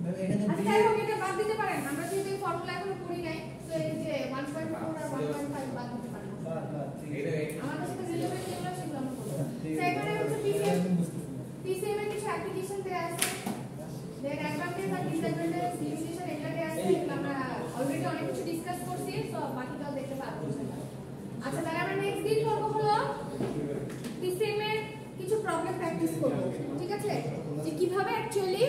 ma'am এখানে আচ্ছা যাই হোক এটা বাদ দিতে পারেন আমরা যেহেতু এই ফর্মুলা এখনো করি নাই তো এই যে 1.4 আর 1.5 বাদ দিতে পারেন আমাদের সাথে রিলেভেন্ট যেগুলো সেগুলো আমরা করব তো এখানে হচ্ছে PCM এর কিছু অ্যাপ্লিকেশন দেয়া আছে দেন অ্যাডভান্টেজ আর ডিসঅ্যাডভান্টেজ লিমিটেশন এগুলো দেয়া আছে এগুলো আমরা অলরেডি অনেক কিছু ডিসকাস করছি সো বাকিটাও দেখতে পারবো আচ্ছা তাহলে আমরা নেক্সট দিন করব হলো PCM এর কিছু প্রবলেম প্র্যাকটিস করব ঠিক আছে যে কিভাবে অ্যাকচুয়ালি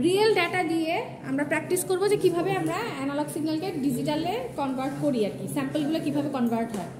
রিয়েল ডাটা দিয়ে আমরা প্র্যাকটিস করব যে কিভাবে আমরা অ্যানালগ সিগন্যালকে ডিজিটালে কনভার্ট করি আর কি স্যাম্পলগুলো কিভাবে কনভার্ট হয়